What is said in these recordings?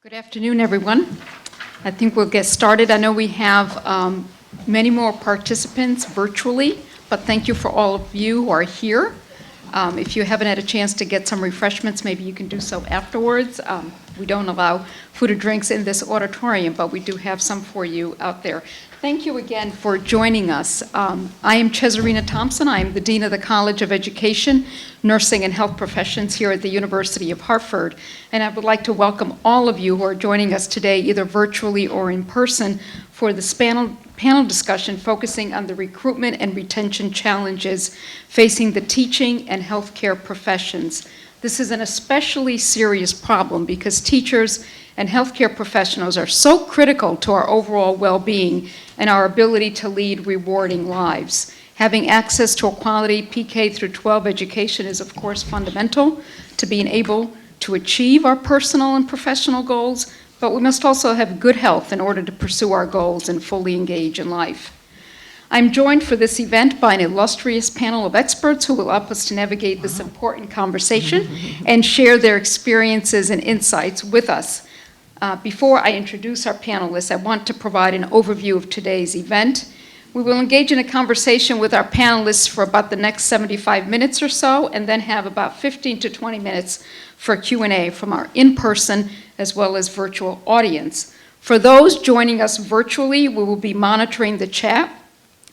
Good afternoon, everyone. I think we'll get started. I know we have many more participants virtually, but thank you for all of you who are here. If you haven't had a chance to get some refreshments, maybe you can do so afterwards. We don't allow food or drinks in this auditorium, but we do have some for you out there. Thank you again for joining us. I am Cesarina Thompson. I am the Dean of the College of Education, Nursing and Health Professions here at the University of Hartford. And I would like to welcome all of you who are joining us today, either virtually or in person, for this panel discussion focusing on the recruitment and retention challenges facing the teaching and healthcare professions. This is an especially serious problem because teachers and healthcare professionals are so critical to our overall well-being and our ability to lead rewarding lives. Having access to a quality PK through 12 education is, of course, fundamental to being able to achieve our personal and professional goals, but we must also have good health in order to pursue our goals and fully engage in life. I'm joined for this event by an illustrious panel of experts who will help us to navigate this important conversation and share their experiences and insights with us. Before I introduce our panelists, I want to provide an overview of today's event. We will engage in a conversation with our panelists for about the next 75 minutes or so, and then have about 15 to 20 minutes for Q&A from our in-person as well as virtual audience. For those joining us virtually, we will be monitoring the chat,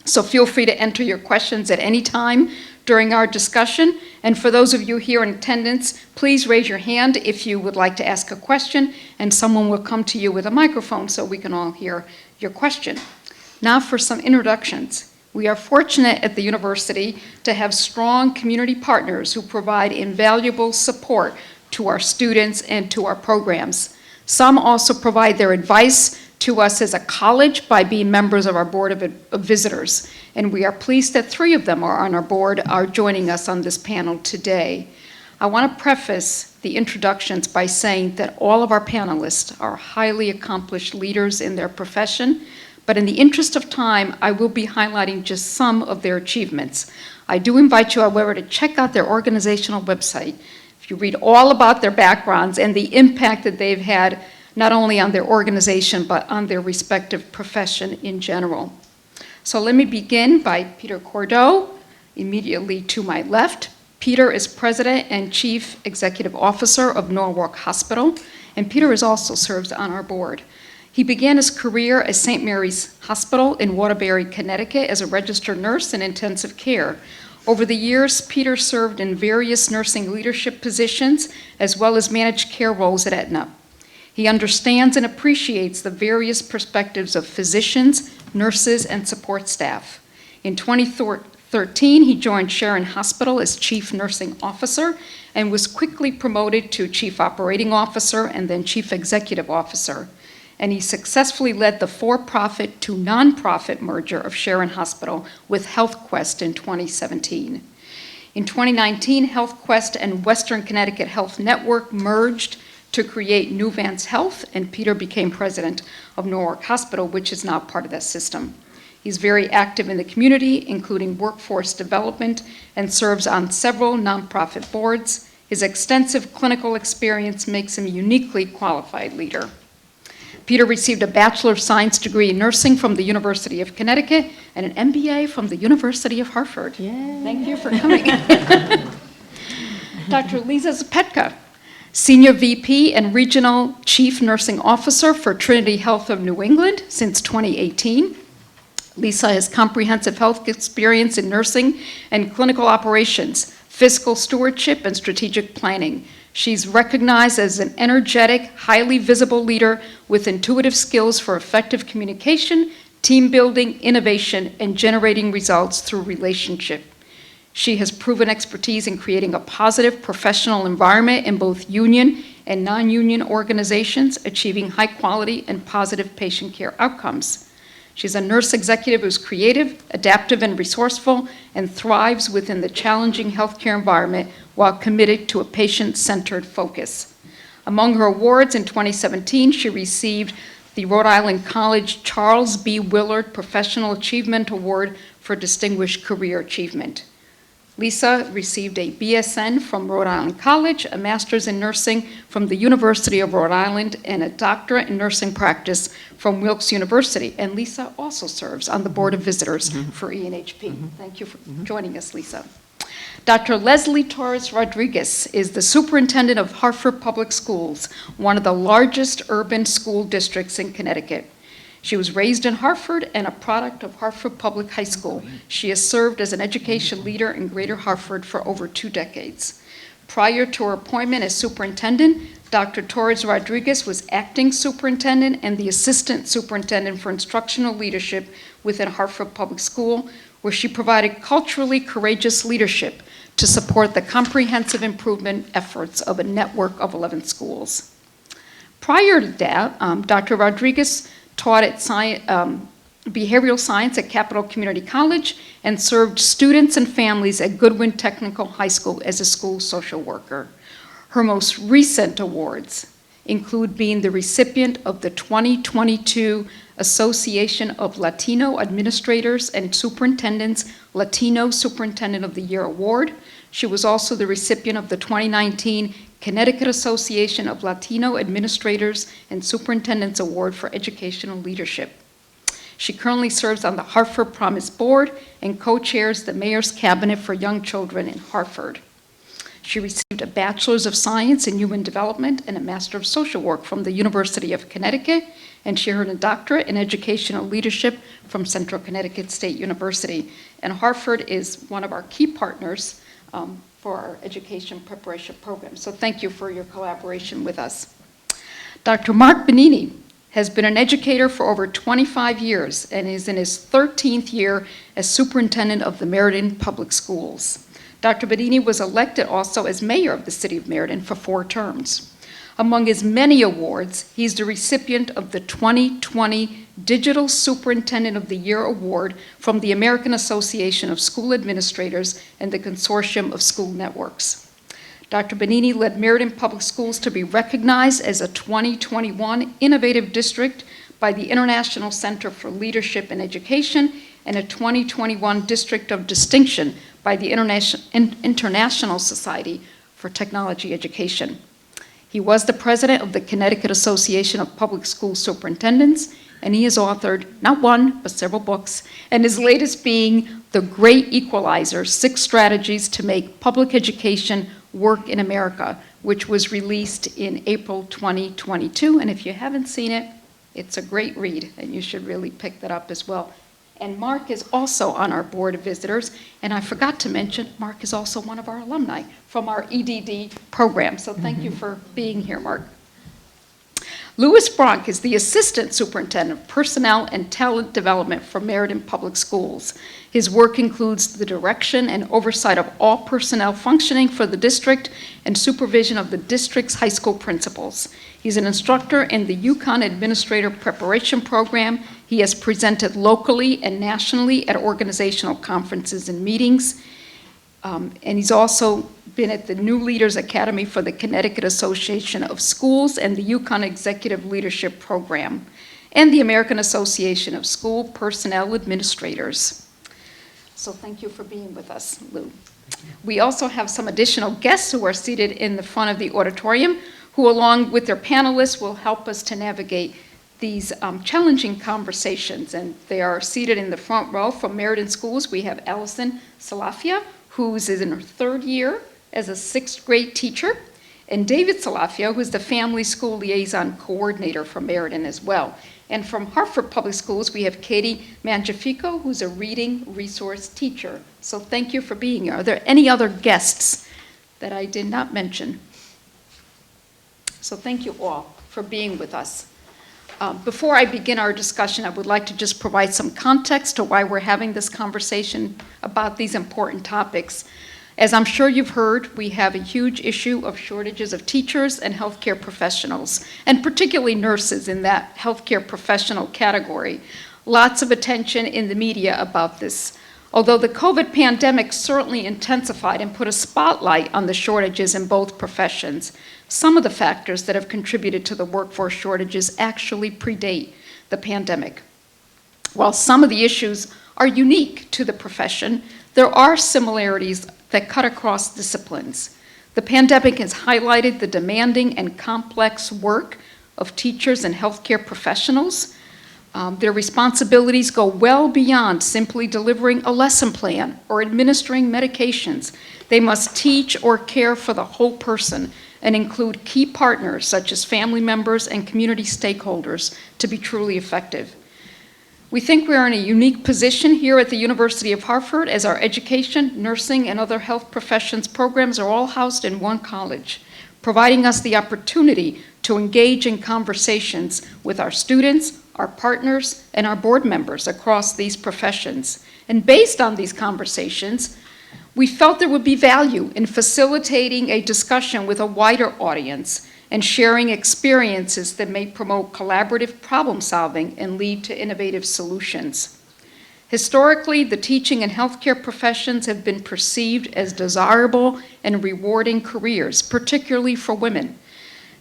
so feel free to enter your questions at any time during our discussion. And for those of you here in attendance, please raise your hand if you would like to ask a question, and someone will come to you with a microphone so we can all hear your question. Now for some introductions. We are fortunate at the university to have strong community partners who provide invaluable support to our students and to our programs. Some also provide their advice to us as a college by being members of our Board of Visitors. And we are pleased that 3 of them are on our board, are joining us on this panel today. I want to preface the introductions by saying that all of our panelists are highly accomplished leaders in their profession, but in the interest of time, I will be highlighting just some of their achievements. I do invite you, however, to check out their organizational website. If you read all about their backgrounds and the impact that they've had not only on their organization, but on their respective profession in general. So let me begin by Peter Cordeau, immediately to my left. Peter is President and Chief Executive Officer of Norwalk Hospital, and Peter also serves on our board. He began his career at St. Mary's Hospital in Waterbury, Connecticut as a registered nurse in intensive care. Over the years, Peter served in various nursing leadership positions as well as managed care roles at Aetna. He understands and appreciates the various perspectives of physicians, nurses, and support staff. In 2013, he joined Sharon Hospital as Chief Nursing Officer and was quickly promoted to Chief Operating Officer and then Chief Executive Officer. And he successfully led the for-profit to nonprofit merger of Sharon Hospital with HealthQuest in 2017. In 2019, HealthQuest and Western Connecticut Health Network merged to create Nuvance Health, and Peter became president of Norwalk Hospital, which is now part of that system. He's very active in the community, including workforce development, and serves on several nonprofit boards. His extensive clinical experience makes him a uniquely qualified leader. Peter received a Bachelor of Science degree in nursing from the University of Connecticut and an MBA from the University of Hartford. Yay. Thank you for coming. Dr. Lisa Zapatka, Senior VP and Regional Chief Nursing Officer for Trinity Health of New England since 2018. Lisa has comprehensive health experience in nursing and clinical operations, fiscal stewardship, and strategic planning. She's recognized as an energetic, highly visible leader with intuitive skills for effective communication, team building, innovation, and generating results through relationship. She has proven expertise in creating a positive professional environment in both union and non-union organizations, achieving high quality and positive patient care outcomes. She's a nurse executive who's creative, adaptive, and resourceful, and thrives within the challenging healthcare environment while committed to a patient-centered focus. Among her awards in 2017, she received the Rhode Island College Charles B. Willard Professional Achievement Award for Distinguished Career Achievement. Lisa received a BSN from Rhode Island College, a master's in nursing from the University of Rhode Island, and a doctorate in nursing practice from Wilkes University. And Lisa also serves on the Board of Visitors for ENHP. Thank you for joining us, Lisa. Dr. Leslie Torres-Rodriguez is the superintendent of Hartford Public Schools, one of the largest urban school districts in Connecticut. She was raised in Hartford and a product of Hartford Public High School. She has served as an education leader in Greater Hartford for over 2 decades. Prior to her appointment as superintendent, Dr. Torres-Rodriguez was acting superintendent and the assistant superintendent for instructional leadership within Hartford Public School, where she provided culturally courageous leadership to support the comprehensive improvement efforts of a network of 11 schools. Prior to that, Dr. Rodriguez taught at behavioral science at Capital Community College and served students and families at Goodwin Technical High School as a school social worker. Her most recent awards include being the recipient of the 2022 Association of Latino Administrators and Superintendents Latino Superintendent of the Year Award. She was also the recipient of the 2019 Connecticut Association of Latino Administrators and Superintendents Award for Educational Leadership. She currently serves on the Hartford Promise Board and co-chairs the Mayor's Cabinet for Young Children in Hartford. She received a Bachelor's of Science in Human Development and a Master of Social Work from the University of Connecticut, and she earned a doctorate in Educational Leadership from Central Connecticut State University. And Hartford is one of our key partners for our education preparation program. So thank you for your collaboration with us. Dr. Mark Benigni has been an educator for over 25 years and is in his 13th year as superintendent of the Meriden Public Schools. Dr. Benigni was elected also as mayor of the city of Meriden for 4 terms. Among his many awards, he's the recipient of the 2020 Digital Superintendent of the Year Award from the American Association of School Administrators and the Consortium of School Networks. Dr. Benigni led Meriden Public Schools to be recognized as a 2021 Innovative District by the International Center for Leadership in Education and a 2021 District of Distinction by the International Society for Technology Education. He was the president of the Connecticut Association of Public School Superintendents, and he has authored not one, but several books, and his latest being The Great Equalizer, 6 Strategies to Make Public Education Work in America, which was released in April 2022. And if you haven't seen it, it's a great read, and you should really pick that up as well. And Mark is also on our Board of Visitors, and I forgot to mention, Mark is also one of our alumni from our EDD program, so thank you for being here, Mark. Louis Bronk is the Assistant Superintendent of Personnel and Talent Development for Meriden Public Schools. His work includes the direction and oversight of all personnel functioning for the district and supervision of the district's high school principals. He's an instructor in the Yukon Administrator Preparation Program. He has presented locally and nationally at organizational conferences and meetings. And he's also been at the New Leaders Academy for the Connecticut Association of Schools and the Yukon Executive Leadership Program and the American Association of School Personnel Administrators. So thank you for being with us, Lou. We also have some additional guests who are seated in the front of the auditorium who, along with their panelists, will help us to navigate these challenging conversations. And they are seated in the front row from Meriden Schools. We have Allison Salafia, who's in her 3rd year as a 6th grade teacher, and David Salafia, who's the Family School Liaison Coordinator for Meriden as well. And from Hartford Public Schools, we have Katie Mangiafico, who's a reading resource teacher. So thank you for being here. Are there any other guests that I did not mention? So thank you all for being with us. Before I begin our discussion, I would like to just provide some context to why we're having this conversation about these important topics. As I'm sure you've heard, we have a huge issue of shortages of teachers and healthcare professionals, and particularly nurses in that healthcare professional category. Lots of attention in the media about this. Although the COVID pandemic certainly intensified and put a spotlight on the shortages in both professions, some of the factors that have contributed to the workforce shortages actually predate the pandemic. While some of the issues are unique to the profession, there are similarities that cut across disciplines. The pandemic has highlighted the demanding and complex work of teachers and healthcare professionals. Their responsibilities go well beyond simply delivering a lesson plan or administering medications. They must teach or care for the whole person and include key partners such as family members and community stakeholders to be truly effective. We think we are in a unique position here at the University of Hartford as our education, nursing, and other health professions programs are all housed in one college, providing us the opportunity to engage in conversations with our students, our partners, and our board members across these professions. And based on these conversations, we felt there would be value in facilitating a discussion with a wider audience and sharing experiences that may promote collaborative problem solving and lead to innovative solutions. Historically, the teaching and healthcare professions have been perceived as desirable and rewarding careers, particularly for women.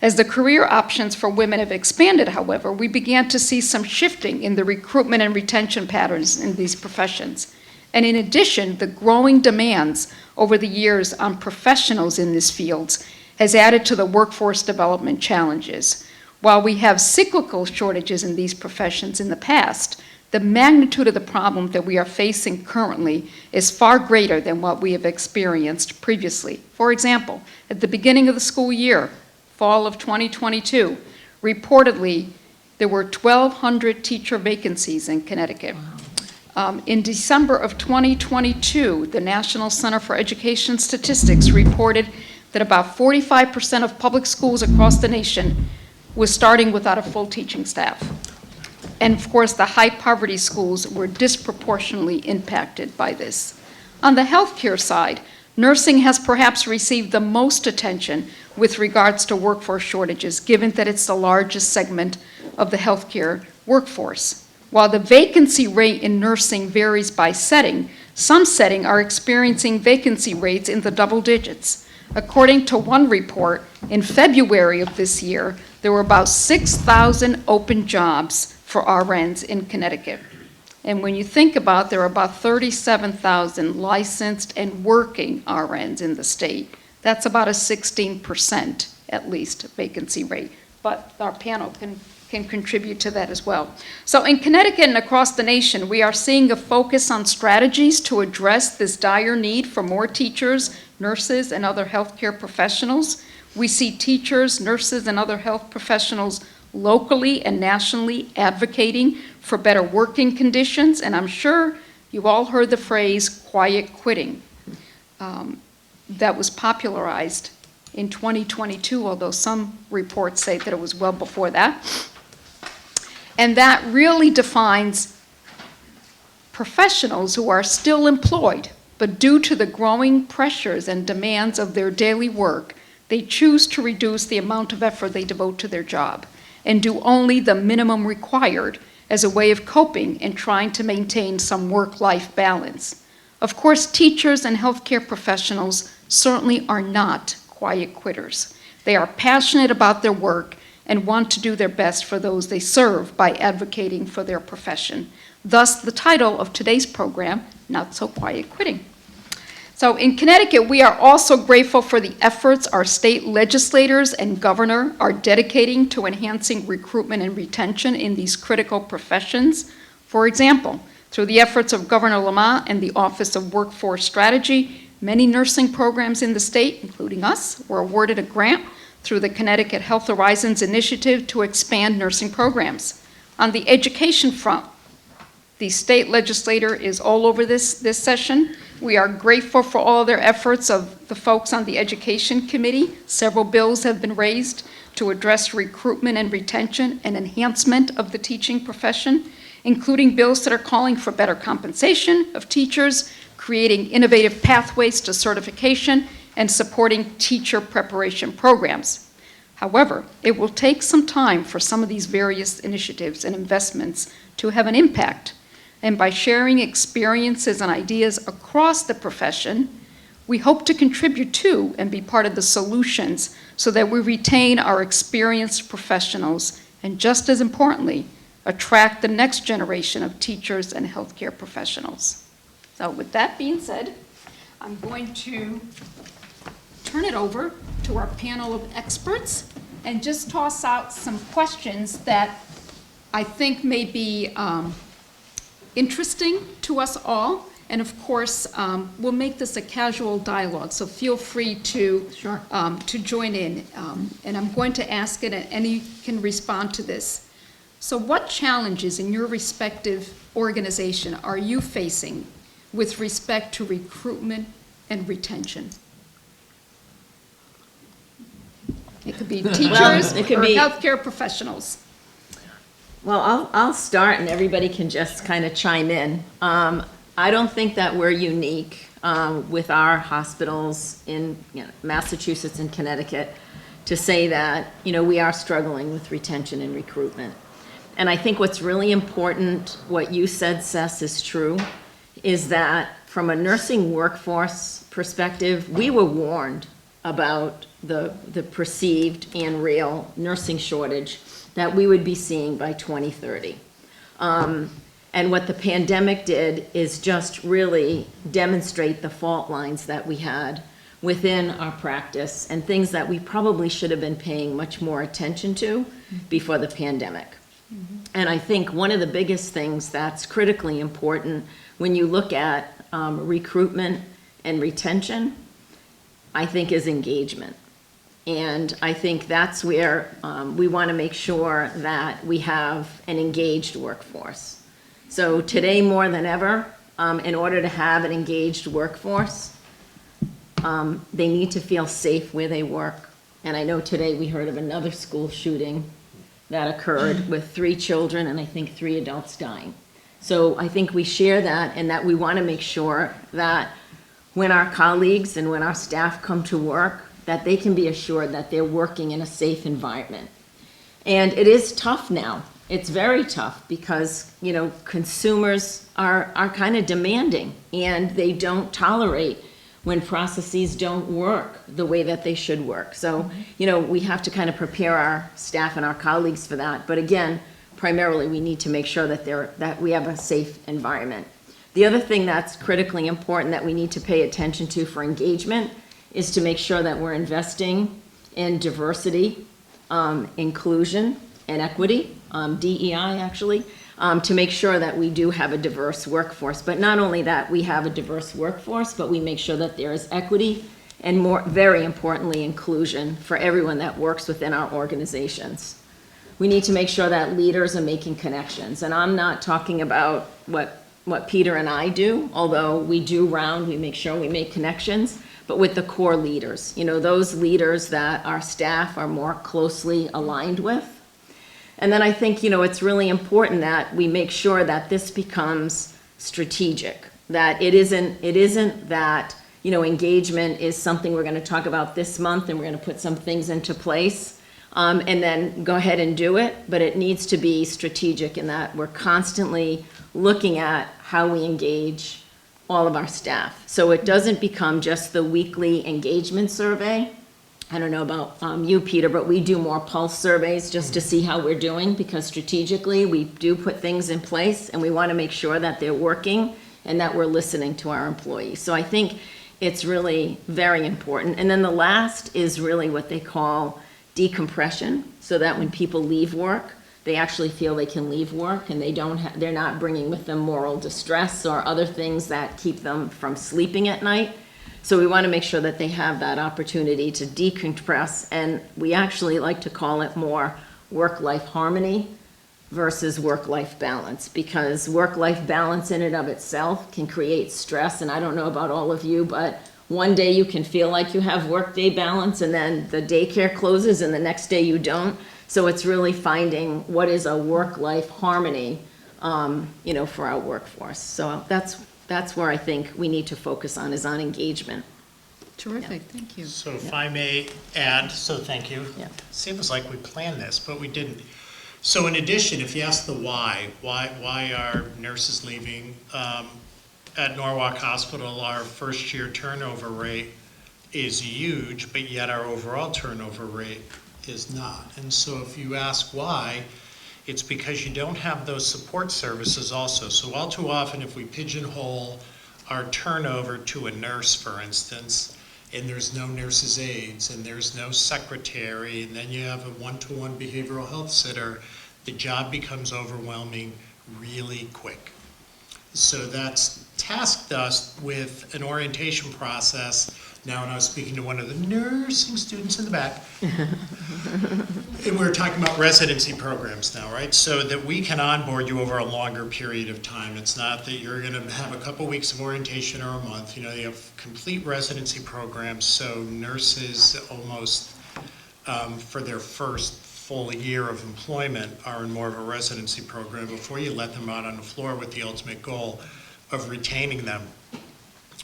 As the career options for women have expanded, however, we began to see some shifting in the recruitment and retention patterns in these professions. And in addition, the growing demands over the years on professionals in these fields has added to the workforce development challenges. While we have cyclical shortages in these professions in the past, the magnitude of the problem that we are facing currently is far greater than what we have experienced previously. For example, at the beginning of the school year, fall of 2022, reportedly, there were 1,200 teacher vacancies in Connecticut. In December of 2022, the National Center for Education Statistics reported that about 45% of public schools across the nation was starting without a full teaching staff. And of course, the high poverty schools were disproportionately impacted by this. On the healthcare side, nursing has perhaps received the most attention with regards to workforce shortages, given that it's the largest segment of the healthcare workforce. While the vacancy rate in nursing varies by setting, some settings are experiencing vacancy rates in the double digits. According to one report, in February of this year, there were about 6,000 open jobs for RNs in Connecticut. And when you think about, there are about 37,000 licensed and working RNs in the state. That's about a 16% at least vacancy rate. But our panel can contribute to that as well. So in Connecticut and across the nation, we are seeing a focus on strategies to address this dire need for more teachers, nurses, and other healthcare professionals. We see teachers, nurses, and other health professionals locally and nationally advocating for better working conditions, and I'm sure you've all heard the phrase quiet quitting. That was popularized in 2022, although some reports say that it was well before that. And that really defines professionals who are still employed, but due to the growing pressures and demands of their daily work, they choose to reduce the amount of effort they devote to their job and do only the minimum required as a way of coping and trying to maintain some work-life balance. Of course, teachers and healthcare professionals certainly are not quiet quitters. They are passionate about their work and want to do their best for those they serve by advocating for their profession. Thus, the title of today's program, Not So Quiet Quitting. So in Connecticut, we are also grateful for the efforts our state legislators and governor are dedicating to enhancing recruitment and retention in these critical professions. For example, through the efforts of Governor Lamont and the Office of Workforce Strategy, many nursing programs in the state, including us, were awarded a grant through the Connecticut Health Horizons Initiative to expand nursing programs. On the education front, the state legislator is all over this session. We are grateful for all their efforts of the folks on the Education Committee. Several bills have been raised to address recruitment and retention and enhancement of the teaching profession, including bills that are calling for better compensation of teachers, creating innovative pathways to certification, and supporting teacher preparation programs. However, it will take some time for some of these various initiatives and investments to have an impact. And by sharing experiences and ideas across the profession, we hope to contribute to and be part of the solutions so that we retain our experienced professionals and, just as importantly, attract the next generation of teachers and healthcare professionals. So with that being said, I'm going to turn it over to our panel of experts and just toss out some questions that I think may be interesting to us all. And of course, we'll make this a casual dialogue, so feel free to, to join in. And I'm going to ask it, and any can respond to this. So what challenges in your respective organization are you facing with respect to recruitment and retention? It could be teachers it could or be healthcare professionals. Well, I'll start and everybody can just kind of chime in. I don't think that we're unique with our hospitals in Massachusetts and Connecticut to say that, we are struggling with retention and recruitment. And I think what's really important, what you said, Cess, is true, is that from a nursing workforce perspective, we were warned about the perceived and real nursing shortage that we would be seeing by 2030. And what the pandemic did is just really demonstrate the fault lines that we had within our practice and things that we probably should have been paying much more attention to before the pandemic. And I think one of the biggest things that's critically important when you look at recruitment and retention, I think, is engagement. And I think that's where we want to make sure that we have an engaged workforce. So today more than ever, in order to have an engaged workforce, they need to feel safe where they work. And I know today we heard of another school shooting that occurred with 3 children and I think 3 adults dying. So I think we share that, and that we want to make sure that when our colleagues and when our staff come to work, that they can be assured that they're working in a safe environment. And it is tough now. It's very tough because, consumers are kind of demanding, and they don't tolerate when processes don't work the way that they should work. So, we have to kind of prepare our staff and our colleagues for that. But again, primarily we need to make sure that we have a safe environment. The other thing that's critically important that we need to pay attention to for engagement is to make sure that we're investing in diversity, inclusion, and equity, DEI actually, to make sure that we do have a diverse workforce. But not only that we have a diverse workforce, but we make sure that there is equity and, very importantly, inclusion for everyone that works within our organizations. We need to make sure that leaders are making connections. And I'm not talking about what Peter and I do, although we make sure we make connections, but with the core leaders, those leaders that our staff are more closely aligned with. And then I think, it's really important that we make sure that this becomes strategic, that it isn't that, engagement is something we're going to talk about this month and we're going to put some things into place and then go ahead and do it, but it needs to be strategic in that we're constantly looking at how we engage all of our staff. So it doesn't become just the weekly engagement survey. I don't know about you, Peter, but we do more pulse surveys just to see how we're doing, because strategically we do put things in place and we want to make sure that they're working and that we're listening to our employees. So I think it's really very important. And then the last is really what they call decompression, so that when people leave work, they actually feel they can leave work and they're not bringing with them moral distress or other things that keep them from sleeping at night. So we want to make sure that they have that opportunity to decompress, and we actually like to call it more work-life harmony versus work-life balance, because work-life balance in and of itself can create stress. And I don't know about all of you, but one day you can feel like you have work-day balance and then the daycare closes and the next day you don't. So it's really finding what is a work-life harmony, for our workforce. So that's where I think we need to focus on, is on engagement. Terrific, thank you. So if I may add, thank you. Yeah. Seems like we planned this, but we didn't. So in addition, if you ask the why are nurses leaving? At Norwalk Hospital, our first year turnover rate is huge, but yet our overall turnover rate is not. And so if you ask why, it's because you don't have those support services also. So all too often, if we pigeonhole our turnover to a nurse, for instance, and there's no nurse's aides, and there's no secretary, and then you have a one-to-one behavioral health sitter, the job becomes overwhelming really quick. So that's tasked us with an orientation process. Now, when I was speaking to one of the nursing students in the back, and we're talking about residency programs now, right? So that we can onboard you over a longer period of time. It's not that you're gonna have a couple weeks of orientation or a month. You know, they have complete residency programs, so nurses almost, for their first full year of employment are in more of a residency program before you let them out on the floor with the ultimate goal of retaining them.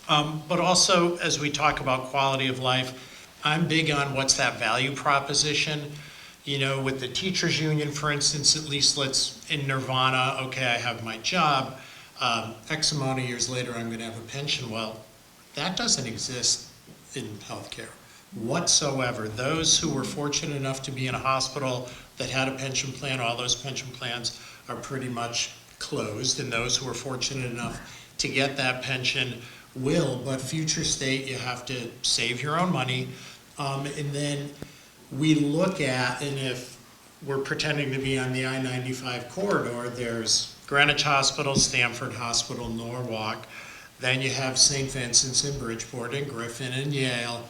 But also, as we talk about quality of life, I'm big on what's that value proposition. You know, with the teachers union, for instance, at least let's, in nirvana, okay, I have my job, X amount of years later, I'm gonna have a pension. Well, that doesn't exist in healthcare whatsoever. Those who were fortunate enough to be in a hospital that had a pension plan, all those pension plans are pretty much closed, and those who were fortunate enough to get that pension will, but future state, you have to save your own money. And then we look at, and if we're pretending to be on the I-95 corridor, there's Greenwich Hospital, Stamford Hospital, Norwalk, then you have St. Vincent's and Bridgeport and Griffin and Yale,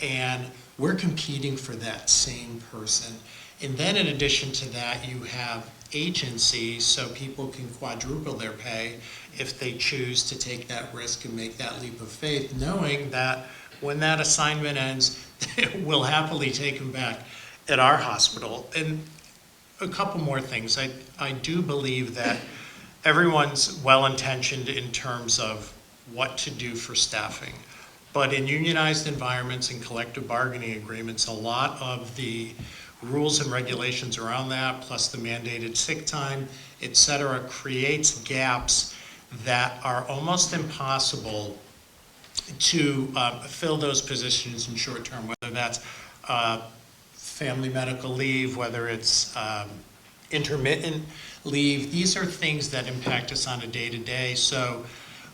and we're competing for that same person. And then in addition to that, you have agencies, so people can quadruple their pay if they choose to take that risk and make that leap of faith, knowing that when that assignment ends, we'll happily take them back at our hospital. And a couple more things. I do believe that everyone's well-intentioned in terms of what to do for staffing. But in unionized environments and collective bargaining agreements, a lot of the rules and regulations around that, plus the mandated sick time, et cetera, creates gaps that are almost impossible to fill those positions in short term, whether that's family medical leave, whether it's intermittent leave. These are things that impact us on a day-to-day. So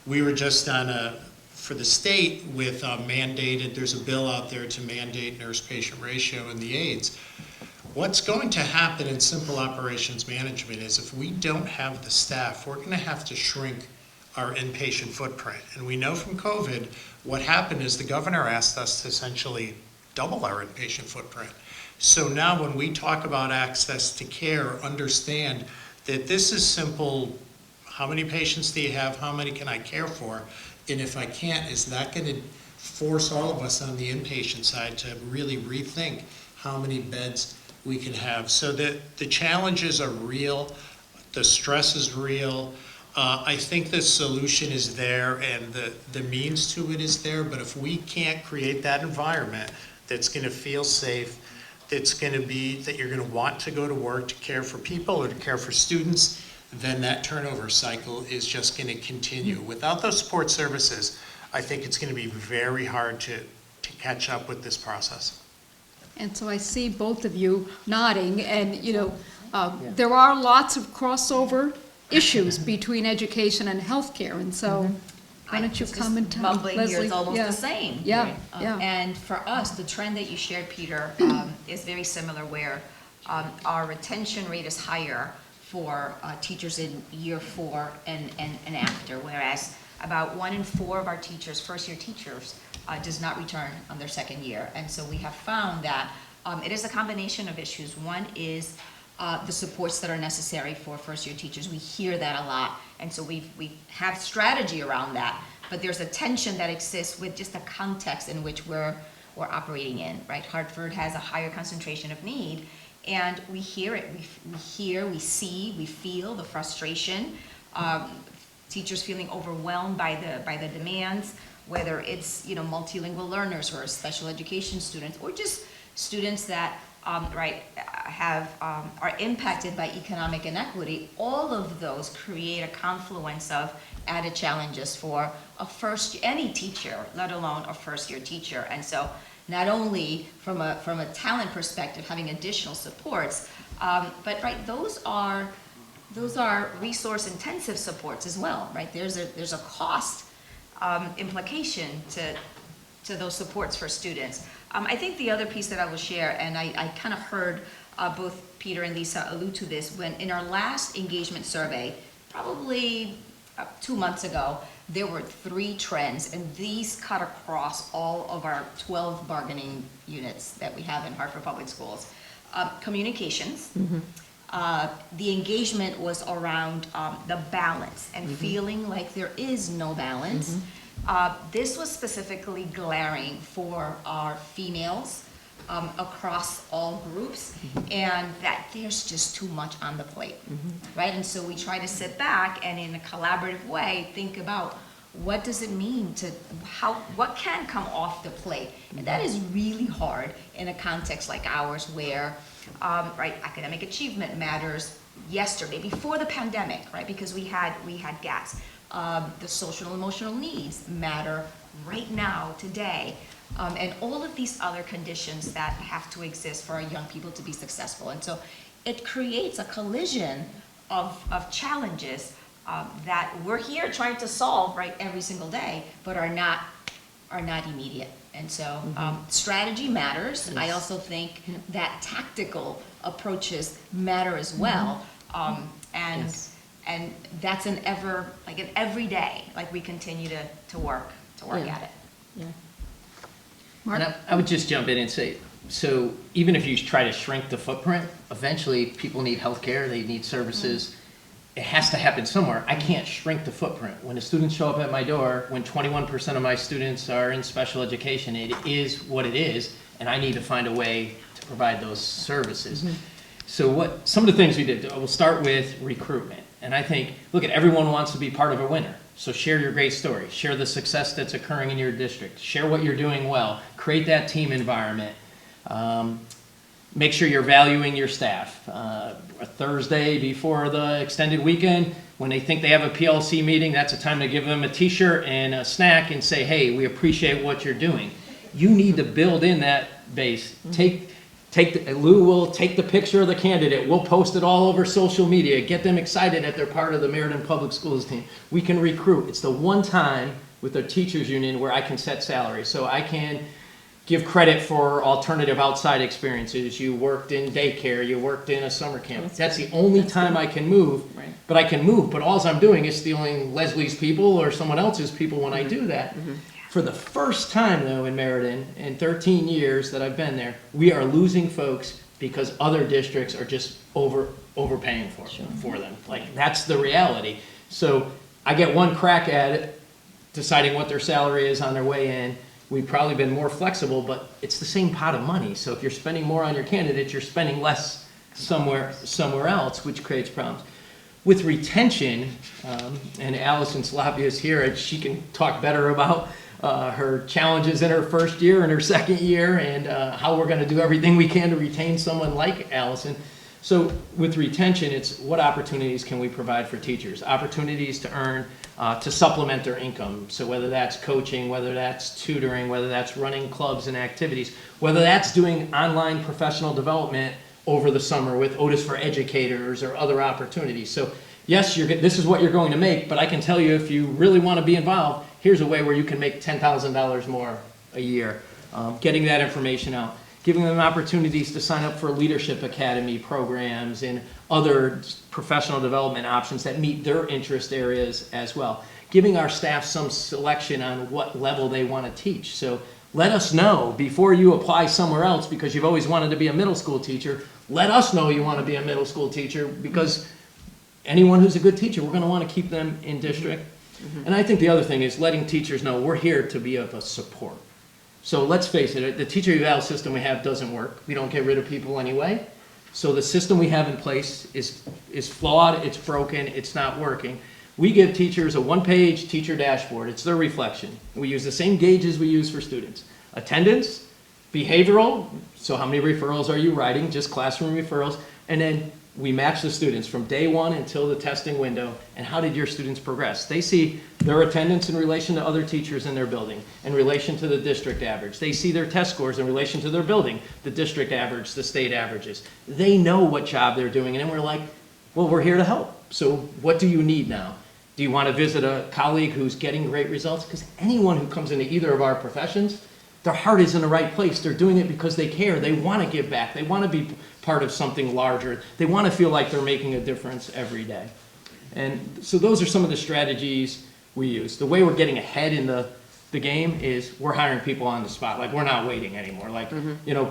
we were just on for the state with mandated, there's a bill out there to mandate nurse-patient ratio in the aides. What's going to happen in simple operations management is if we don't have the staff, we're gonna have to shrink our inpatient footprint. And we know from COVID, what happened is the governor asked us to essentially double our inpatient footprint. So now when we talk about access to care, understand that this is simple, how many patients do you have, how many can I care for? And if I can't, is that gonna force all of us on the inpatient side to really rethink how many beds we can have? So the challenges are real, the stress is real. I think the solution is there and the means to it is there, but if we can't create that environment that's gonna feel safe, that's gonna be, that you're gonna want to go to work to care for people or to care for students, then that turnover cycle is just gonna continue. Without those support services, I think it's gonna be very hard to catch up with this process. And so I see both of you nodding, and, you know, there are lots of crossover issues between education and healthcare, and so why don't you comment, Mumbling here Leslie? is almost Yeah. the same. Yeah, yeah. And for us, the trend that you shared, Peter, is very similar, where our retention rate is higher for teachers in year 4 and after, whereas about 1 in 4 of our teachers, first-year teachers, does not return on their second year. And so we have found that it is a combination of issues. One is the supports that are necessary for first-year teachers. We hear that a lot, and so we have strategy around that. But there's a tension that exists with just the context in which we're operating in, right? Hartford has a higher concentration of need, and we hear it. We hear, we see, we feel the frustration. Teachers feeling overwhelmed by the demands, whether it's, you know, multilingual learners or special education students, or just students that are impacted by economic inequity. All of those create a confluence of added challenges for any teacher, let alone a first-year teacher. And so, not only from a talent perspective, having additional supports, but those are resource-intensive supports as well, right? There's a cost implication to those supports for students. I think the other piece that I will share, and I kind of heard both Peter and Lisa allude to this, when in our last engagement survey, probably 2 months ago, there were 3 trends, and these cut across all of our 12 bargaining units that we have in Hartford Public Schools. Communications. The engagement was around the balance and feeling like there is no balance. This was specifically glaring for our females across all groups, and that there's just too much on the plate, right? And so we try to sit back and in a collaborative way think about what does it mean to what can come off the plate, and that is really hard in a context like ours where right, academic achievement matters yesterday before the pandemic, right? Because we had gaps. The social and emotional needs matter right now, today. And all of these other conditions that have to exist for our young people to be successful. And so it creates a collision of challenges that we're here trying to solve, right, every single day, but are not immediate. And so strategy matters. I also think that tactical approaches matter as well. And that's an every day, like we continue to work at it. Yeah. Mark? And I would just jump in and say, so even if you try to shrink the footprint, eventually people need healthcare, they need services. It has to happen somewhere. I can't shrink the footprint. When the students show up at my door, when 21% of my students are in special education, it is what it is, and I need to find a way to provide those services. So some of the things we did, we'll start with recruitment. And I think, look, everyone wants to be part of a winner. So share your great story. Share the success that's occurring in your district. Share what you're doing well. Create that team environment. Make sure you're valuing your staff. A Thursday before the extended weekend, when they think they have a PLC meeting, that's a time to give them a t-shirt and a snack and say, hey, we appreciate what you're doing. You need to build in that base. Lou will take the picture of the candidate. We'll post it all over social media. Get them excited that they're part of the Meriden Public Schools team. We can recruit. It's the one time with the teachers union where I can set salaries. So I can give credit for alternative outside experiences. You worked in daycare. You worked in a summer camp. That's the only time I can move. Right. But I can move. But all I'm doing is stealing Leslie's people or someone else's people when I do that. For the first time, though, in Meriden, in 13 years that I've been there, we are losing folks because other districts are just overpaying for them. Like, that's the reality. So I get one crack at it, deciding what their salary is on their way in. We've probably been more flexible, but it's the same pot of money. So if you're spending more on your candidates, you're spending less somewhere else, which creates problems. With retention, and Allison's lobbyist here, and she can talk better about her challenges in her first year and her second year, and how we're going to do everything we can to retain someone like Allison. So with retention, it's what opportunities can we provide for teachers? Opportunities to earn, to supplement their income. So whether that's coaching, whether that's tutoring, whether that's running clubs and activities, whether that's doing online professional development over the summer with Otis for Educators or other opportunities. So yes, this is what you're going to make, but I can tell you if you really want to be involved, here's a way where you can make $10,000 more a year. Getting that information out. Giving them opportunities to sign up for Leadership Academy programs and other professional development options that meet their interest areas as well. Giving our staff some selection on what level they want to teach. So let us know before you apply somewhere else because you've always wanted to be a middle school teacher. Let us know you want to be a middle school teacher because anyone who's a good teacher, we're going to want to keep them in district. And I think the other thing is letting teachers know we're here to be of a support. So let's face it, the teacher eval system we have doesn't work. We don't get rid of people anyway. So the system we have in place is flawed, it's broken, it's not working. We give teachers a one-page teacher dashboard. It's their reflection. We use the same gauges we use for students. Attendance, behavioral, so how many referrals are you writing, just classroom referrals, and then we match the students from day one until the testing window, and how did your students progress? They see their attendance in relation to other teachers in their building, in relation to the district average. They see their test scores in relation to their building, the district average, the state averages. They know what job they're doing, and then we're like, well, we're here to help. So what do you need now? Do you want to visit a colleague who's getting great results? Because anyone who comes into either of our professions, their heart is in the right place. They're doing it because they care. They want to give back. They want to be part of something larger. They want to feel like they're making a difference every day. And so those are some of the strategies we use. The way we're getting ahead in the game is we're hiring people on the spot. Like, we're not waiting anymore. Like,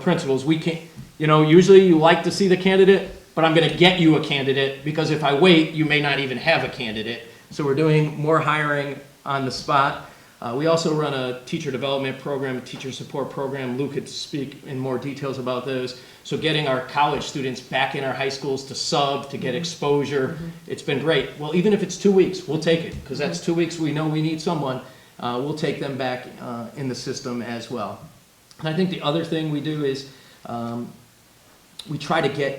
principals, we can't, usually you like to see the candidate, but I'm going to get you a candidate, because if I wait, you may not even have a candidate. So we're doing more hiring on the spot. We also run a teacher development program, a teacher support program. Luke could speak in more details about those. So getting our college students back in our high schools to sub, to get exposure, it's been great. Well, even if it's 2 weeks, we'll take it, because that's 2 weeks we know we need someone. We'll take them back in the system as well. And I think the other thing we do is we try to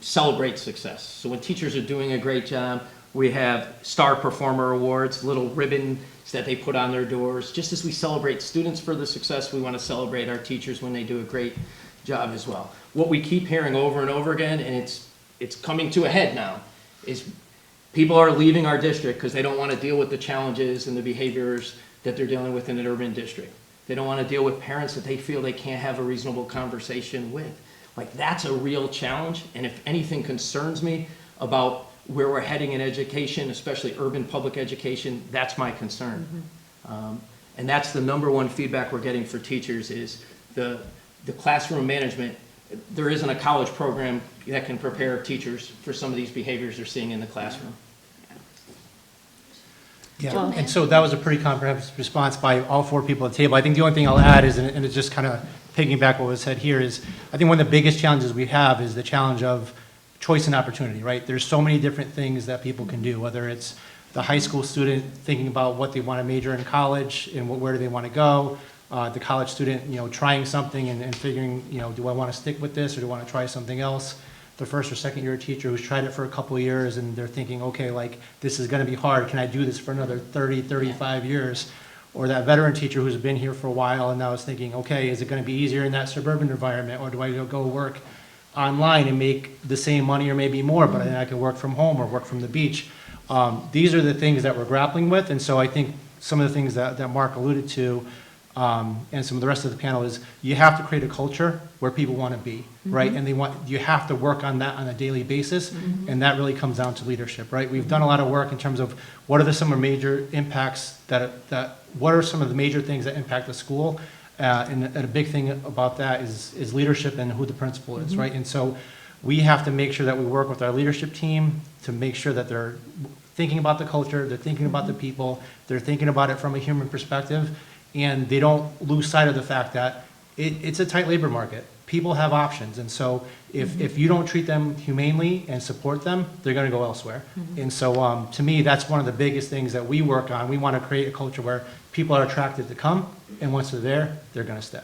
celebrate success. So when teachers are doing a great job, we have star performer awards, little ribbons that they put on their doors. Just as we celebrate students for the success, we want to celebrate our teachers when they do a great job as well. What we keep hearing over and over again, and it's coming to a head now, is people are leaving our district because they don't want to deal with the challenges and the behaviors that they're dealing with in an urban district. They don't want to deal with parents that they feel they can't have a reasonable conversation with. Like, that's a real challenge, and if anything concerns me about where we're heading in education, especially urban public education, that's my concern. And that's the number one feedback we're getting for teachers is the classroom management. There isn't a college program that can prepare teachers for some of these behaviors they're seeing in the classroom. Yeah, and so that was a pretty comprehensive response by all four people at the table. I think the only thing I'll add is, and it's just kind of piggyback what was said here, is I think one of the biggest challenges we have is the challenge of choice and opportunity, right? There's so many different things that people can do, whether it's the high school student thinking about what they want to major in college and where do they want to go, the college student, trying something and figuring, do I want to stick with this or do I want to try something else? The first or second year teacher who's tried it for a couple of years and they're thinking, okay, like, this is going to be hard. Can I do this for another 30, 35 years? Or that veteran teacher who's been here for a while and now is thinking, okay, is it going to be easier in that suburban environment, or do I go work online and make the same money or maybe more, but then I can work from home or work from the beach? These are the things that we're grappling with, and so I think some of the things that Mark alluded to, and some of the rest of the panel, is you have to create a culture where people want to be, right? And you have to work on that on a daily basis, and that really comes down to leadership, right? We've done a lot of work in terms of what are some of the major impacts what are some of the major things that impact the school, and a big thing about that is leadership and who the principal is, right? And so we have to make sure that we work with our leadership team to make sure that they're thinking about the culture, they're thinking about the people, they're thinking about it from a human perspective, and they don't lose sight of the fact that it's a tight labor market. People have options, and so if you don't treat them humanely and support them, they're going to go elsewhere. And so to me, that's one of the biggest things that we work on. We want to create a culture where people are attracted to come, and once they're there, they're going to stay.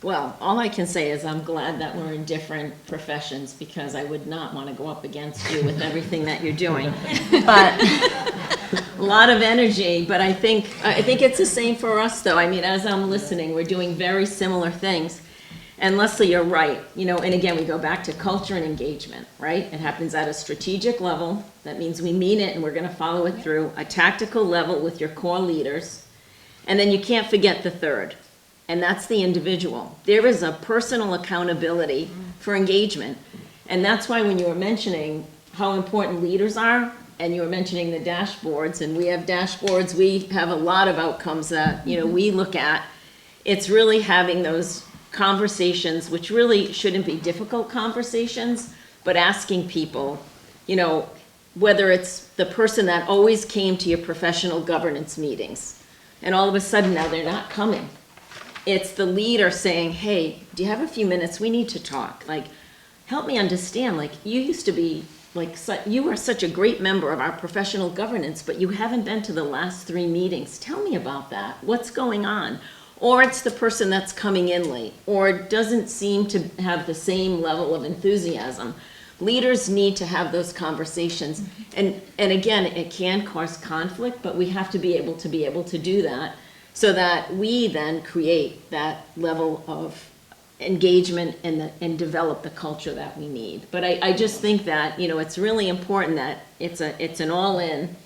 Well, all I can say is I'm glad that we're in different professions, because I would not want to go up against you with everything that you're doing. But a lot of energy, but I think it's the same for us, though. I mean, as I'm listening, we're doing very similar things. And Leslie, you're right. And again, we go back to culture and engagement, right? It happens at a strategic level. That means we mean it and we're going to follow it through. A tactical level with your core leaders. And then you can't forget the third, and that's the individual. There is a personal accountability for engagement. And that's why when you were mentioning how important leaders are, and you were mentioning the dashboards, and we have dashboards, we have a lot of outcomes that, we look at. It's really having those conversations, which really shouldn't be difficult conversations, but asking people, whether it's the person that always came to your professional governance meetings, and all of a sudden now they're not coming. It's the leader saying, hey, do you have a few minutes? We need to talk. Like, help me understand, like, you used to be, like, you are such a great member of our professional governance, but you haven't been to the last 3 meetings. Tell me about that. What's going on? Or it's the person that's coming in late, or doesn't seem to have the same level of enthusiasm. Leaders need to have those conversations. And again, it can cause conflict, but we have to be able to do that, so that we then create that level of engagement and develop the culture that we need. But I just think that, it's really important that it's an all-in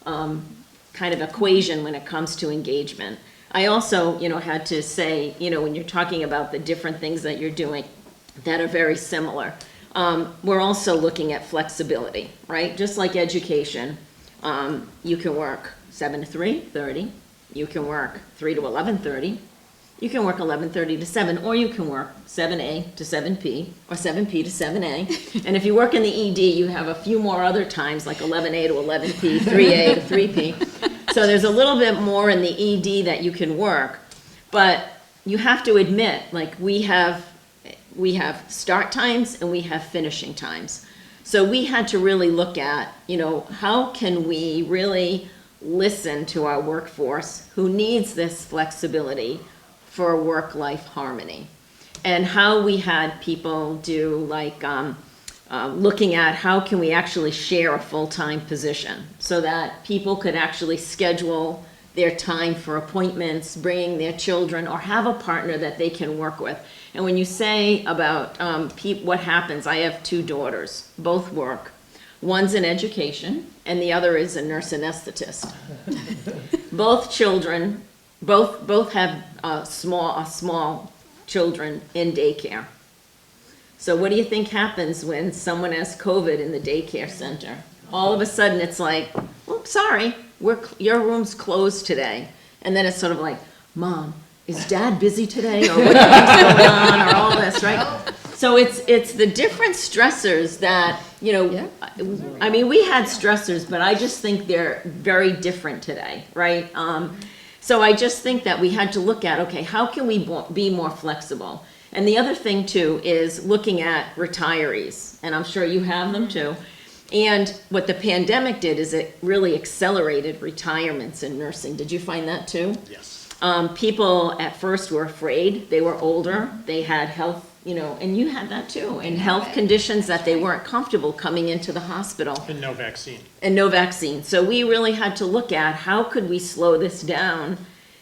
kind of equation when it comes to engagement. I also, had to say, when you're talking about the different things that you're doing that are very similar, we're also looking at flexibility, right? Just like education, you can work 7 to 3:30, you can work 3 to 11:30, you can work 11:30 to 7, or you can work 7A to 7P, or 7P to 7A. And if you work in the ED, you have a few more other times, like 11A to 11P, 3A to 3P. So there's a little bit more in the ED that you can work, but you have to admit, like, we have start times and we have finishing times. So we had to really look at, how can we really listen to our workforce who needs this flexibility for work-life harmony, and how we had people do, like, looking at how can we actually share a full-time position so that people could actually schedule their time for appointments, bringing their children, or have a partner that they can work with. And when you say about what happens, I have 2 daughters, both work. One's in education, and the other is a nurse anesthetist. Both children, both have small children in daycare. So what do you think happens when someone has COVID in the daycare center? All of a sudden, it's like, oops, sorry, your room's closed today. And then it's sort of like, Mom, is Dad busy today? Or what do you think's going on? Or all this, right? So it's the different stressors that, I mean, we had stressors, but I just think they're very different today, right? So I just think that we had to look at, okay, how can we be more flexible? And the other thing too is looking at retirees, and I'm sure you have them too. And what the pandemic did is it really accelerated retirements in nursing. Did you find that too? Yes. People at first were afraid. They were older. They had health, and you had that too, and health conditions that they weren't comfortable coming into the hospital. And no vaccine. And no vaccine. So we really had to look at how could we slow this down,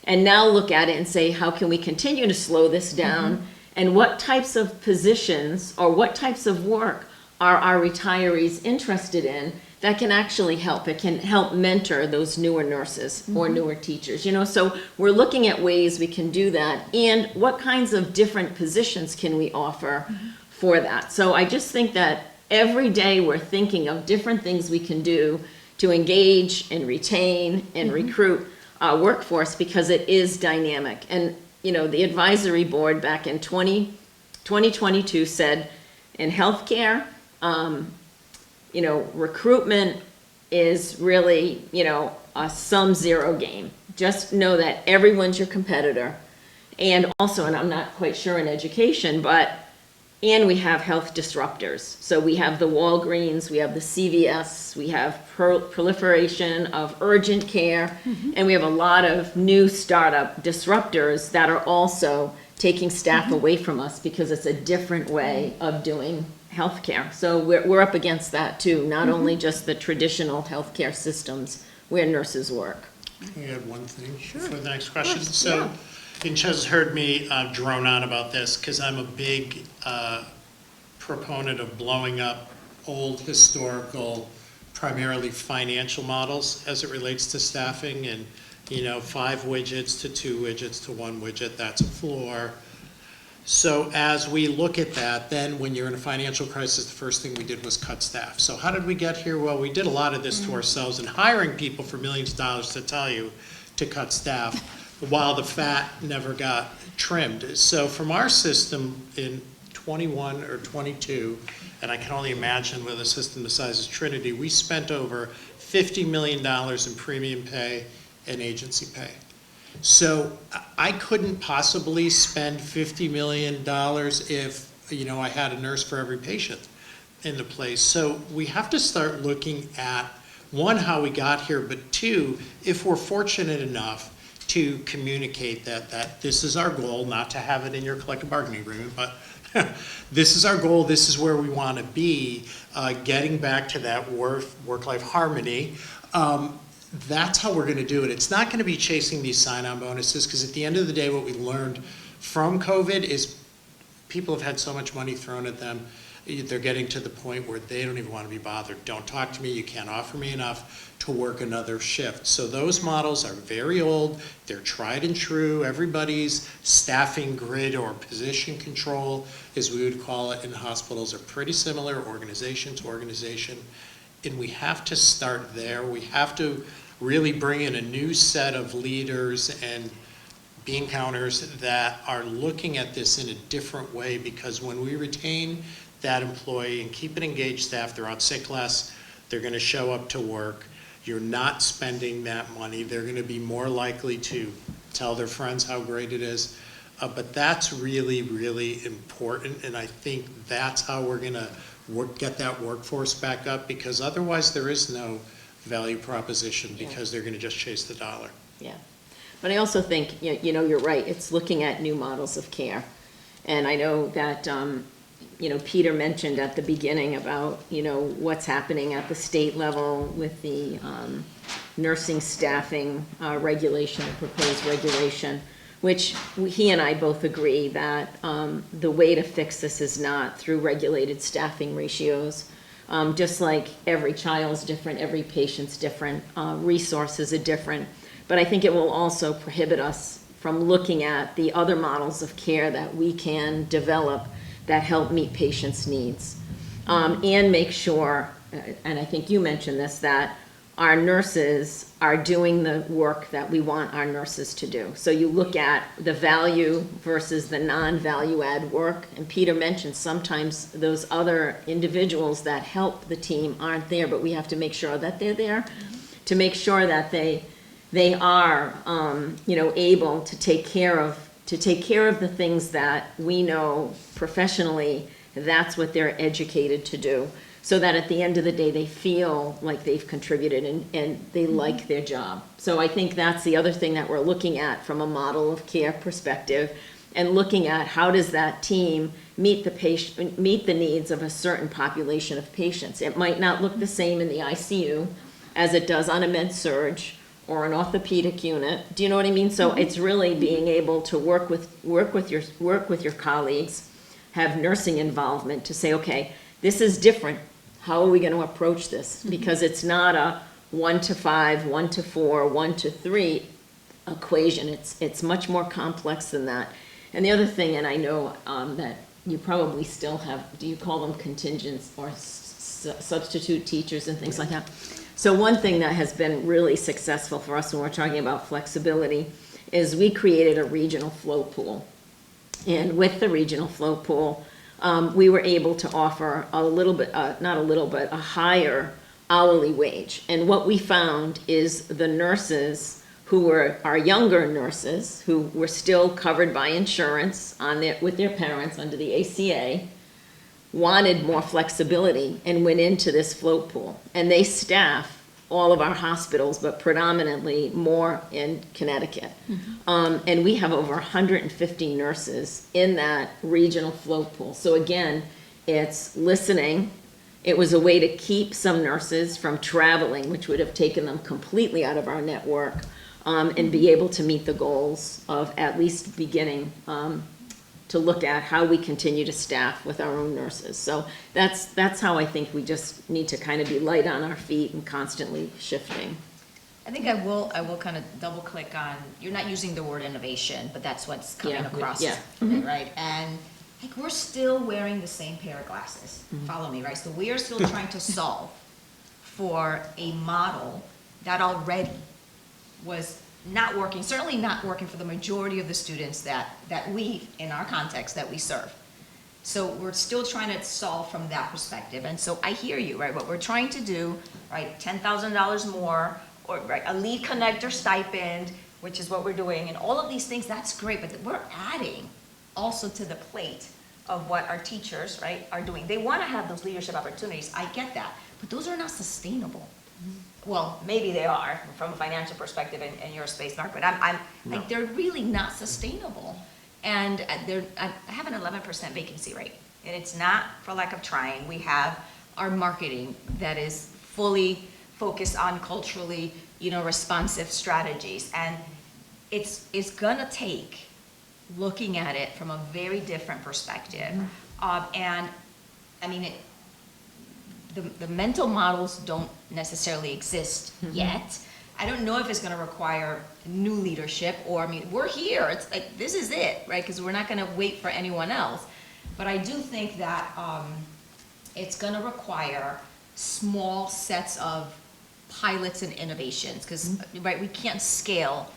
and now look at it and say, how can we continue to slow this down, and what types of positions or what types of work are our retirees interested in that can actually help. It can help mentor those newer nurses or newer teachers, so we're looking at ways we can do that, and what kinds of different positions can we offer for that. So I just think that every day we're thinking of different things we can do to engage and retain and recruit our workforce, because it is dynamic. And the advisory board back in 2022 said in healthcare, recruitment is really, a sum zero game. Just know that everyone's your competitor. And also, and I'm not quite sure in education, and we have health disruptors. So we have the Walgreens, we have the CVS, we have proliferation of urgent care, and we have a lot of new startup disruptors that are also taking staff away from us because it's a different way of doing healthcare. So we're up against that too, not only just the traditional healthcare systems where nurses work. We had one thing for the next question. So, and Ches heard me drone on about this because I'm a big proponent of blowing up old historical, primarily financial models as it relates to staffing, and 5 widgets to 2 widgets to 1 widget, that's a floor. So as we look at that, then when you're in a financial crisis, the first thing we did was cut staff. So how did we get here? Well, we did a lot of this to ourselves, and hiring people for millions of dollars to tell you to cut staff while the fat never got trimmed. So from our system in 21 or 22, and I can only imagine with a system the size of Trinity, we spent over $50 million in premium pay and agency pay. So I couldn't possibly spend $50 million if, I had a nurse for every patient in the place. So we have to start looking at, 1, how we got here, but 2, if we're fortunate enough to communicate that this is our goal, not to have it in your collective bargaining agreement, but this is our goal, this is where we want to be, getting back to that work-life harmony. That's how we're going to do it. It's not going to be chasing these sign-on bonuses, because at the end of the day, what we learned from COVID is people have had so much money thrown at them, they're getting to the point where they don't even want to be bothered. Don't talk to me, you can't offer me enough to work another shift. So those models are very old, they're tried and true. Everybody's staffing grid or position control, as we would call it in hospitals, are pretty similar, organization to organization. And we have to start there. We have to really bring in a new set of leaders and bean counters that are looking at this in a different way, because when we retain that employee and keep an engaged staff, they're on sick less, they're going to show up to work, you're not spending that money, they're going to be more likely to tell their friends how great it is. But that's really, really important, and I think that's how we're going to get that workforce back up, because otherwise there is no value proposition, because they're going to just chase the dollar. Yeah. But I also think, you're right, it's looking at new models of care. And I know that, Peter mentioned at the beginning about, what's happening at the state level with the nursing staffing regulation, proposed regulation, which he and I both agree that the way to fix this is not through regulated staffing ratios. Just like every child's different, every patient's different, resources are different. But I think it will also prohibit us from looking at the other models of care that we can develop that help meet patients' needs. And make sure, and I think you mentioned this, that our nurses are doing the work that we want our nurses to do. So you look at the value versus the non-value add work, and Peter mentioned sometimes those other individuals that help the team aren't there, but we have to make sure that they're there, to make sure that they are, able to take care of the things that we know professionally that's what they're educated to do, so that at the end of the day they feel like they've contributed and they like their job. So I think that's the other thing that we're looking at from a model of care perspective, and looking at how does that team meet the needs of a certain population of patients. It might not look the same in the ICU as it does on a med surge or an orthopedic unit. Do you know what I mean? So it's really being able to work with your colleagues, have nursing involvement to say, okay, this is different. How are we going to approach this? Because it's not a 1 to 5, 1 to 4, 1 to 3 equation. It's much more complex than that. And the other thing, and I know that you probably still have, do you call them contingents or substitute teachers and things like that? So one thing that has been really successful for us when we're talking about flexibility is we created a regional flow pool. And with the regional flow pool, we were able to offer a higher hourly wage. And what we found is the nurses who were our younger nurses, who were still covered by insurance with their parents under the ACA, wanted more flexibility and went into this float pool. And they staff all of our hospitals, but predominantly more in Connecticut. And we have over 150 nurses in that regional float pool. So again, it's listening. It was a way to keep some nurses from traveling, which would have taken them completely out of our network, and be able to meet the goals of at least beginning to look at how we continue to staff with our own nurses. So that's how I think we just need to kind of be light on our feet and constantly shifting. I think I will kind of double click on, you're not using the word innovation, but that's what's coming across, right? And like we're still wearing the same pair of glasses. Follow me, right? So we are still trying to solve for a model that already was not working, certainly not working for the majority of the students that we, in our context, that we serve. So we're still trying to solve from that perspective. And so I hear you, right? What we're trying to do, right, $10,000 more, or right, a lead connector stipend, which is what we're doing, and all of these things, that's great, but we're adding also to the plate of what our teachers, right, are doing. They want to have those leadership opportunities, I get that, but those are not sustainable. Well, maybe they are from a financial perspective in your space, Mark, but I'm like, they're really not sustainable. And I have an 11% vacancy rate, and it's not for lack of trying. We have our marketing that is fully focused on culturally, responsive strategies, and it's gonna take looking at it from a very different perspective. And, I mean, the mental models don't necessarily exist yet. I don't know if it's gonna require new leadership, or, I mean, we're here, it's like, this is it, right? Because we're not gonna wait for anyone else. But I do think that it's gonna require small sets of pilots and innovations, because, right, we can't scale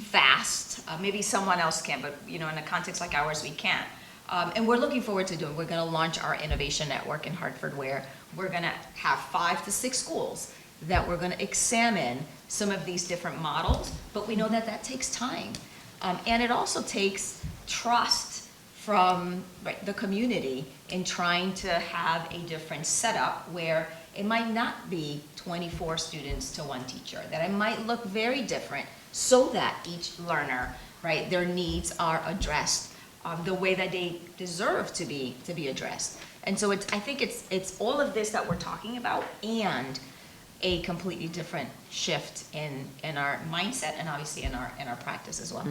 fast. Maybe someone else can, but, you know, in a context like ours, we can't. And we're looking forward to doing, we're gonna launch our innovation network in Hartford, where we're gonna have 5 to 6 schools that we're gonna examine some of these different models, but we know that that takes time. And it also takes trust from the community in trying to have a different setup where it might not be 24 students to 1 teacher, that it might look very different so that each learner, right, their needs are addressed the way that they deserve to be addressed. And so I think it's all of this that we're talking about, and a completely different shift in our mindset, and obviously in our practice as well.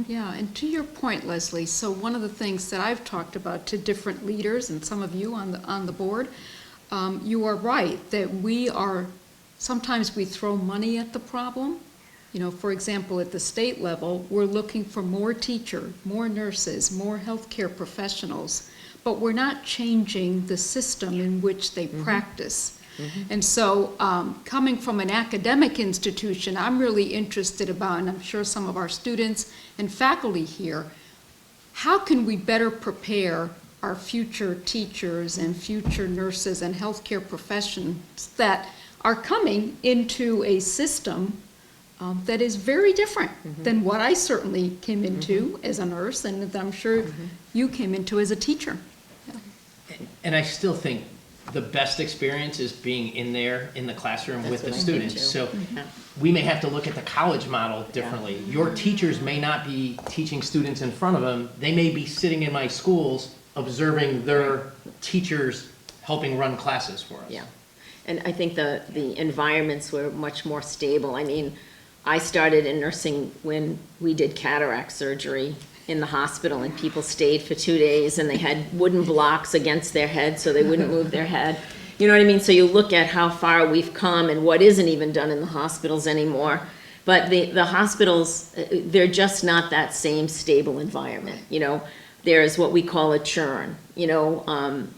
Yeah, and to your point, Leslie, so one of the things that I've talked about to different leaders and some of you on the board, you are right, that sometimes we throw money at the problem. You know, for example, at the state level, we're looking for more teachers, more nurses, more healthcare professionals, but we're not changing the system in which they practice. And so, coming from an academic institution, I'm really interested about, and I'm sure some of our students and faculty here, how can we better prepare our future teachers and future nurses and healthcare professions that are coming into a system that is very different than what I certainly came into as a nurse, and that I'm sure you came into as a teacher. And I still think the best experience is being in there in the classroom with the what I think students. too. So we may have to look at the college model differently. Your teachers may not be teaching students in front of them. They may be sitting in my schools observing their teachers helping run classes for us. Yeah, and I think the environments were much more stable. I mean, I started in nursing when we did cataract surgery in the hospital, and people stayed for 2 days, and they had wooden blocks against their head so they wouldn't move their head. You know what I mean? So you look at how far we've come and what isn't even done in the hospitals anymore. But the hospitals, they're just not that same stable environment, you know. There's what we call a churn, you know.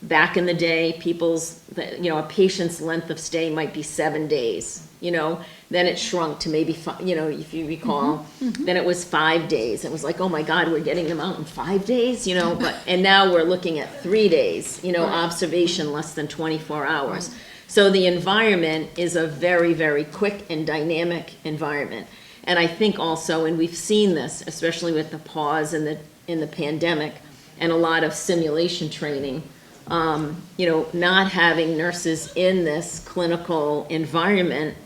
Back in the day, a patient's length of stay might be 7 days, you know. Then it shrunk to maybe, you know, if you recall, then it was 5 days. It was like, oh my God, we're getting them out in 5 days, you know, and now we're looking at 3 days, you know, observation less than 24 hours. So the environment is a very, very quick and dynamic environment. And I think also, and we've seen this, especially with the pause in the pandemic and a lot of simulation training, you know, not having nurses in this clinical environment.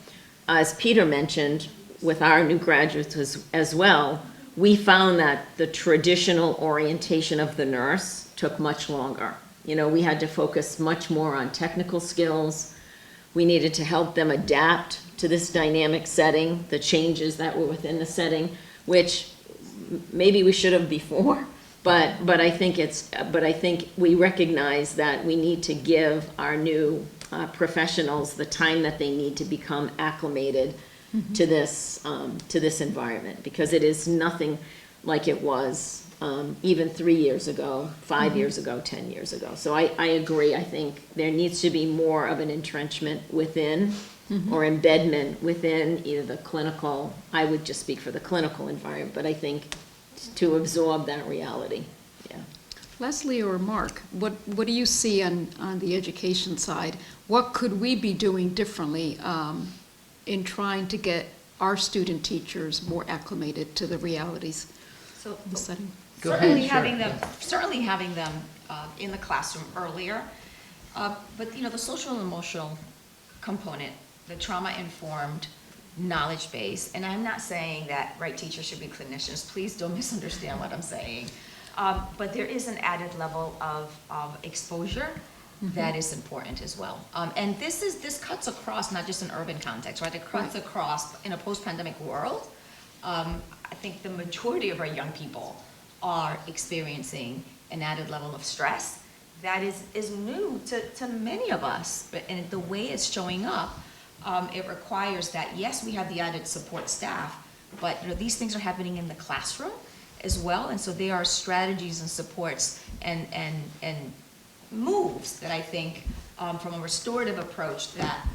As Peter mentioned, with our new graduates as well, we found that the traditional orientation of the nurse took much longer. You know, we had to focus much more on technical skills. We needed to help them adapt to this dynamic setting, the changes that were within the setting, which maybe we should have before, but I think we recognize that we need to give our new professionals the time that they need to become acclimated to this environment, because it is nothing like it was even 3 years ago, 5 years ago, 10 years ago. So I agree. I think there needs to be more of an entrenchment within or embedment within either the clinical, I would just speak for the clinical environment, but I think to absorb that reality. Yeah. Leslie or Mark, what do you see on the education side? What could we be doing differently in trying to get our student teachers more acclimated to the realities So of the setting? Go certainly ahead, having them in the classroom earlier, but you know, the social and emotional component, the trauma-informed knowledge base, and I'm not saying that teachers should be clinicians, please don't misunderstand what I'm saying, but there is an added level of exposure that is important as well. And this cuts across not just an urban context, right? It cuts across in a post-pandemic world. I think the majority of our young people are experiencing an added level of stress that is new to many of us. And the way it's showing up, it requires that, yes, we have the added support staff, but these things are happening in the classroom as well. And so there are strategies and supports and moves that I think from a restorative approach that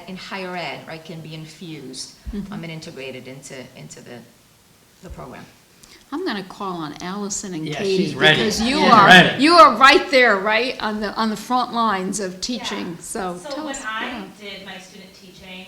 in higher ed, right, can be infused and integrated into the program. I'm going to call on Allison and Yeah, Katie she's ready. because you She's are ready. you are right there, right on the front lines of teaching. Yeah. So tell when us. I did my student teaching,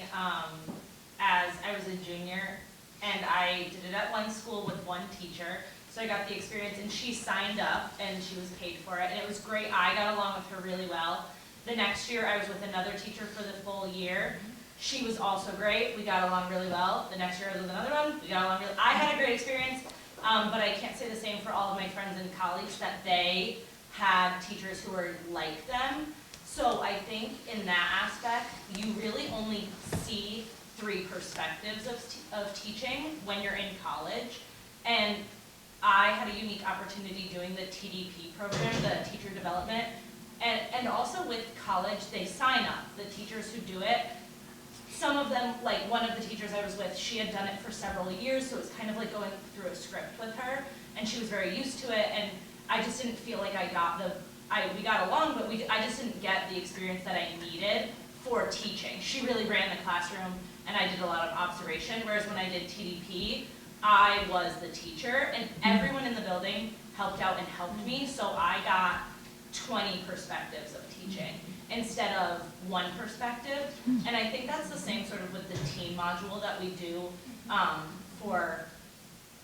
as I was a junior, and I did it at one school with one teacher, so I got the experience, and she signed up, and she was paid for it, and it was great. I got along with her really well. The next year, I was with another teacher for the full year. She was also great. We got along really well. The next year, I was with another one. We got along really. I had a great experience. But I can't say the same for all of my friends and colleagues that they had teachers who were like them. So I think in that aspect, you really only see 3 perspectives of teaching when you're in college. And I had a unique opportunity doing the TDP program, the teacher development. And also with college, they sign up, the teachers who do it. Some of them, like one of the teachers I was with, she had done it for several years, so it was kind of like going through a script with her, and she was very used to it, and I just didn't feel like we got along, but I just didn't get the experience that I needed for teaching. She really ran the classroom, and I did a lot of observation, whereas when I did TDP, I was the teacher, and everyone in the building helped out and helped me, so I got 20 perspectives of teaching instead of 1 perspective. And I think that's the same sort of with the team module that we do for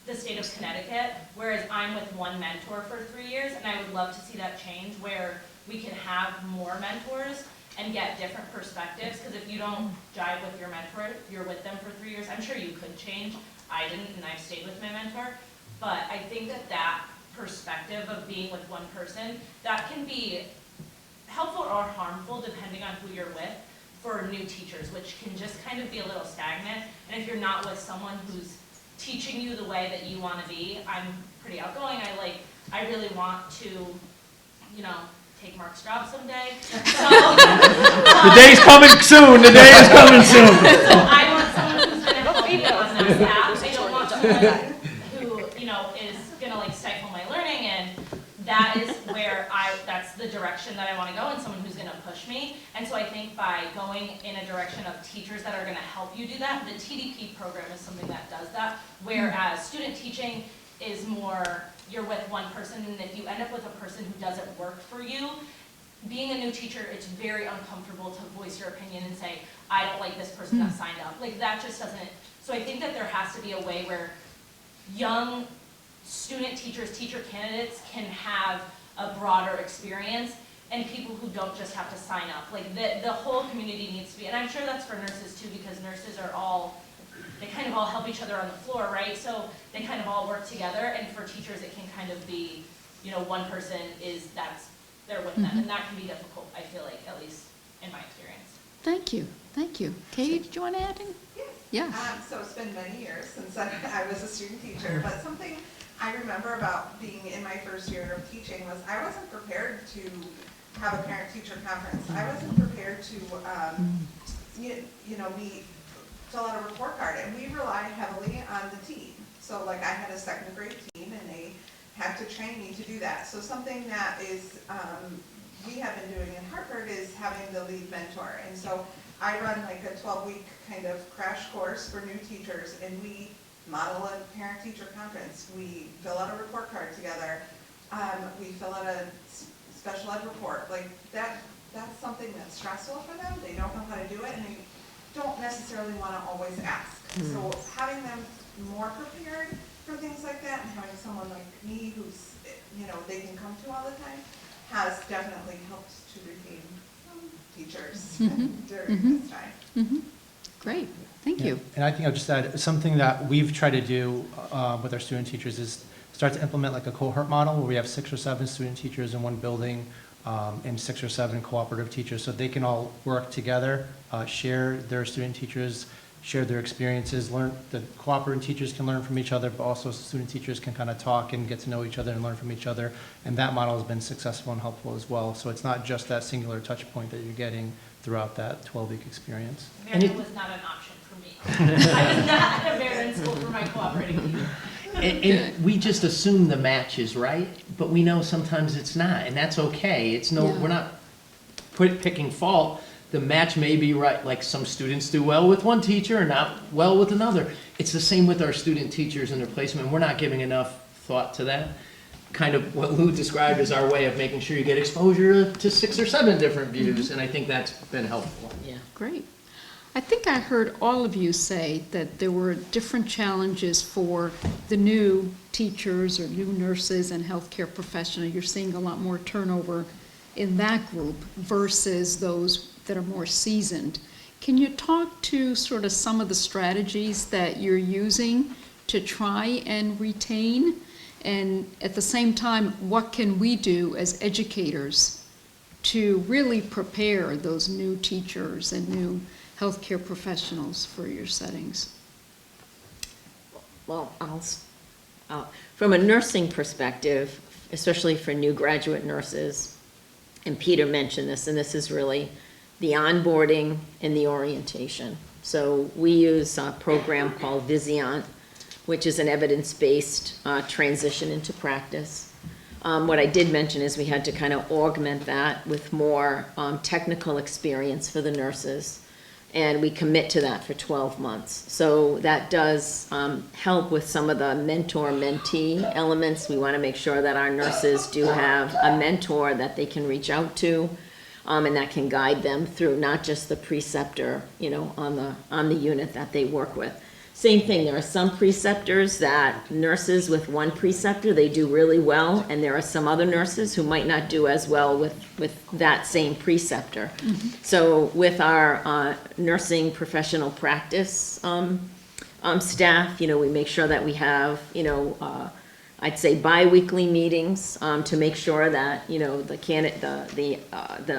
the state of Connecticut, whereas I'm with one mentor for 3 years, and I would love to see that change where we can have more mentors and get different perspectives, because if you don't jive with your mentor, you're with them for 3 years. I'm sure you could change. I didn't, and I've stayed with my mentor. But I think that perspective of being with one person, that can be helpful or harmful depending on who you're with for new teachers, which can just kind of be a little stagnant. And if you're not with someone who's teaching you the way that you want to be, I'm pretty outgoing. I really want to, take Mark's job someday. So, The day's coming soon. The day is coming soon. so I want someone who's going to help me on that staff. I don't want someone who, is going to stifle my learning, and that is where that's the direction that I want to go, and someone who's going to push me. And so I think by going in a direction of teachers that are going to help you do that, the TDP program is something that does that, whereas student teaching is more, you're with one person, and if you end up with a person who doesn't work for you, being a new teacher, it's very uncomfortable to voice your opinion and say, I don't like this person that signed up. That just doesn't, so I think that there has to be a way where young student teachers, teacher candidates can have a broader experience, and people who don't just have to sign up. The whole community needs to be, and I'm sure that's for nurses too, because nurses are all, they kind of all help each other on the floor, right? So they kind of all work together, and for teachers it can kind of be, one person they're with them, and that can be difficult, I feel like, at least in my experience. Thank you. Katie, did you want to add anything? Yes. Yeah. So it's been many years since I was a student teacher, but something I remember about being in my first year of teaching was I wasn't prepared to have a parent-teacher conference. I wasn't prepared to, we fill out a report card, and we relied heavily on the team. So I had a second grade team, and they had to train me to do that. So something that is, we have been doing in Hartford is having the lead mentor. And so I run a 12-week kind of crash course for new teachers, and we model a parent-teacher conference. We fill out a report card together. We fill out a special ed report. That's something that's stressful for them. They don't know how to do it, and they don't necessarily want to always ask. So having them more prepared for things like that, and having someone like me who's, they can come to all the time, has definitely helped to retain teachers during this time. Great. Thank you. And I think I'll just add, something that we've tried to do with our student teachers is start to implement a cohort model where we have 6 or 7 student teachers in one building and 6 or 7 cooperative teachers, so they can all work together, share their student teachers' share their experiences, the cooperating teachers can learn from each other, but also student teachers can kind of talk and get to know each other and learn from each other. And that model has been successful and helpful as well. So it's not just that singular touch point that you're getting throughout that 12-week experience. Meriden was not an option for me. I was not at a Meriden school for my cooperating teacher. And we just assume the match is right, but we know sometimes it's not, and that's okay. It's no, Yeah. we're not picking fault. The match may be right, like some students do well with one teacher and not well with another. It's the same with our student teachers and their placement. We're not giving enough thought to that. Kind of what Lou described as our way of making sure you get exposure to 6 or 7 different views, and I think that's been helpful. Yeah. Great. I think I heard all of you say that there were different challenges for the new teachers or new nurses and healthcare professionals. You're seeing a lot more turnover in that group versus those that are more seasoned. Can you talk to sort of some of the strategies that you're using to try and retain? And at the same time, what can we do as educators to really prepare those new teachers and new healthcare professionals for your settings? Well, from a nursing perspective, especially for new graduate nurses, and Peter mentioned this, and this is really the onboarding and the orientation. So we use a program called Viziant, which is an evidence-based transition into practice. What I did mention is we had to kind of augment that with more technical experience for the nurses, and we commit to that for 12 months. So that does help with some of the mentor-mentee elements. We want to make sure that our nurses do have a mentor that they can reach out to, and that can guide them through not just the preceptor, on the unit that they work with. Same thing, there are some preceptors that nurses with one preceptor, they do really well, and there are some other nurses who might not do as well with that same preceptor. So with our nursing professional practice staff, we make sure that we have, I'd say bi-weekly meetings to make sure that, the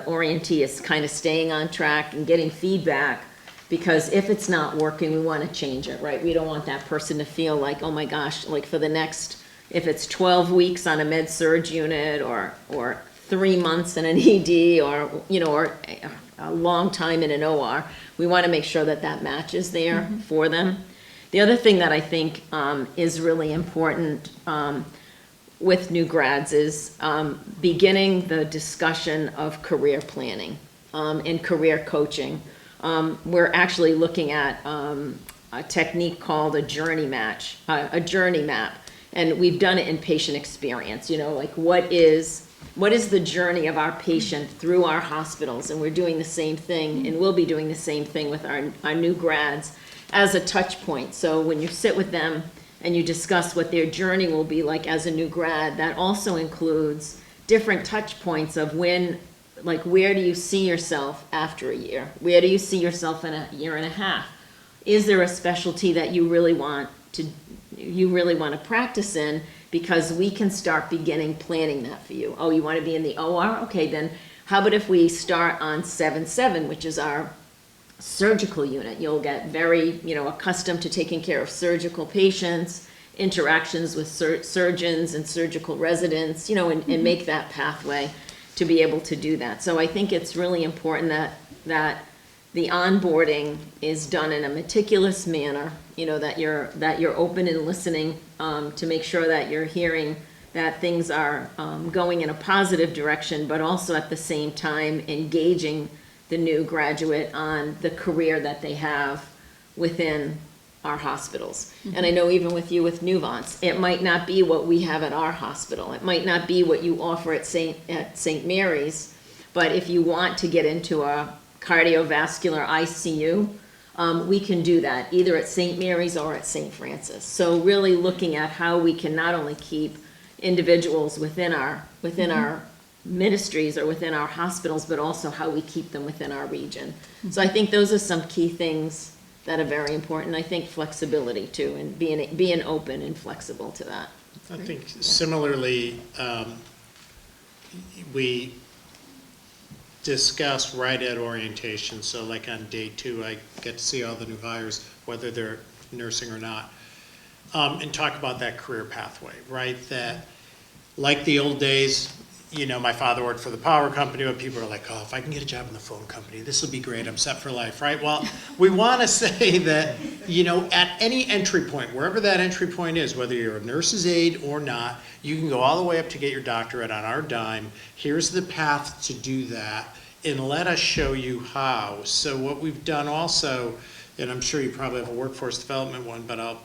orientee is kind of staying on track and getting feedback. Because if it's not working, we want to change it, right? We don't want that person to feel like, oh my gosh, like for the next, if it's 12 weeks on a med-surg unit or 3 months in an ED or a long time in an OR, we want to make sure that that match is there for them. The other thing that I think is really important with new grads is beginning the discussion of career planning and career coaching. We're actually looking at a technique called a journey map, and we've done it in patient experience. Like what is the journey of our patient through our hospitals, and we're doing the same thing, and we'll be doing the same thing with our new grads as a touch point. So when you sit with them and you discuss what their journey will be like as a new grad, that also includes different touch points of when. Like, where do you see yourself after a year? Where do you see yourself in a year and a half? Is there a specialty that you really want to practice in? Because we can start beginning planning that for you. Oh, you want to be in the OR? Okay, then how about if we start on 7-7, which is our surgical unit? You'll get very, accustomed to taking care of surgical patients, interactions with surgeons and surgical residents, and make that pathway to be able to do that. So I think it's really important that the onboarding is done in a meticulous manner, that you're open and listening to make sure that you're hearing that things are going in a positive direction, but also at the same time engaging the new graduate on the career that they have within our hospitals. And I know even with you with Nuvance, it might not be what we have at our hospital. It might not be what you offer at St. Mary's, but if you want to get into a cardiovascular ICU, we can do that either at St. Mary's or at St. Francis. So really looking at how we can not only keep individuals within our ministries or within our hospitals, but also how we keep them within our region. So I think those are some key things that are very important. I think flexibility too, and being open and flexible to that. I think similarly, discussed right at orientation. So like on day 2, I get to see all the new hires, whether they're nursing or not, and talk about that career pathway, right? That, like the old days, you know, my father worked for the power company, where people are like, oh, if I can get a job in the phone company, this will be great, I'm set for life, right? Well, we want to say that, you know, at any entry point, wherever that entry point is, whether you're a nurse's aide or not, you can go all the way up to get your doctorate on our dime. Here's the path to do that, and let us show you how. So what we've done also, and I'm sure you probably have a workforce development one, but I'll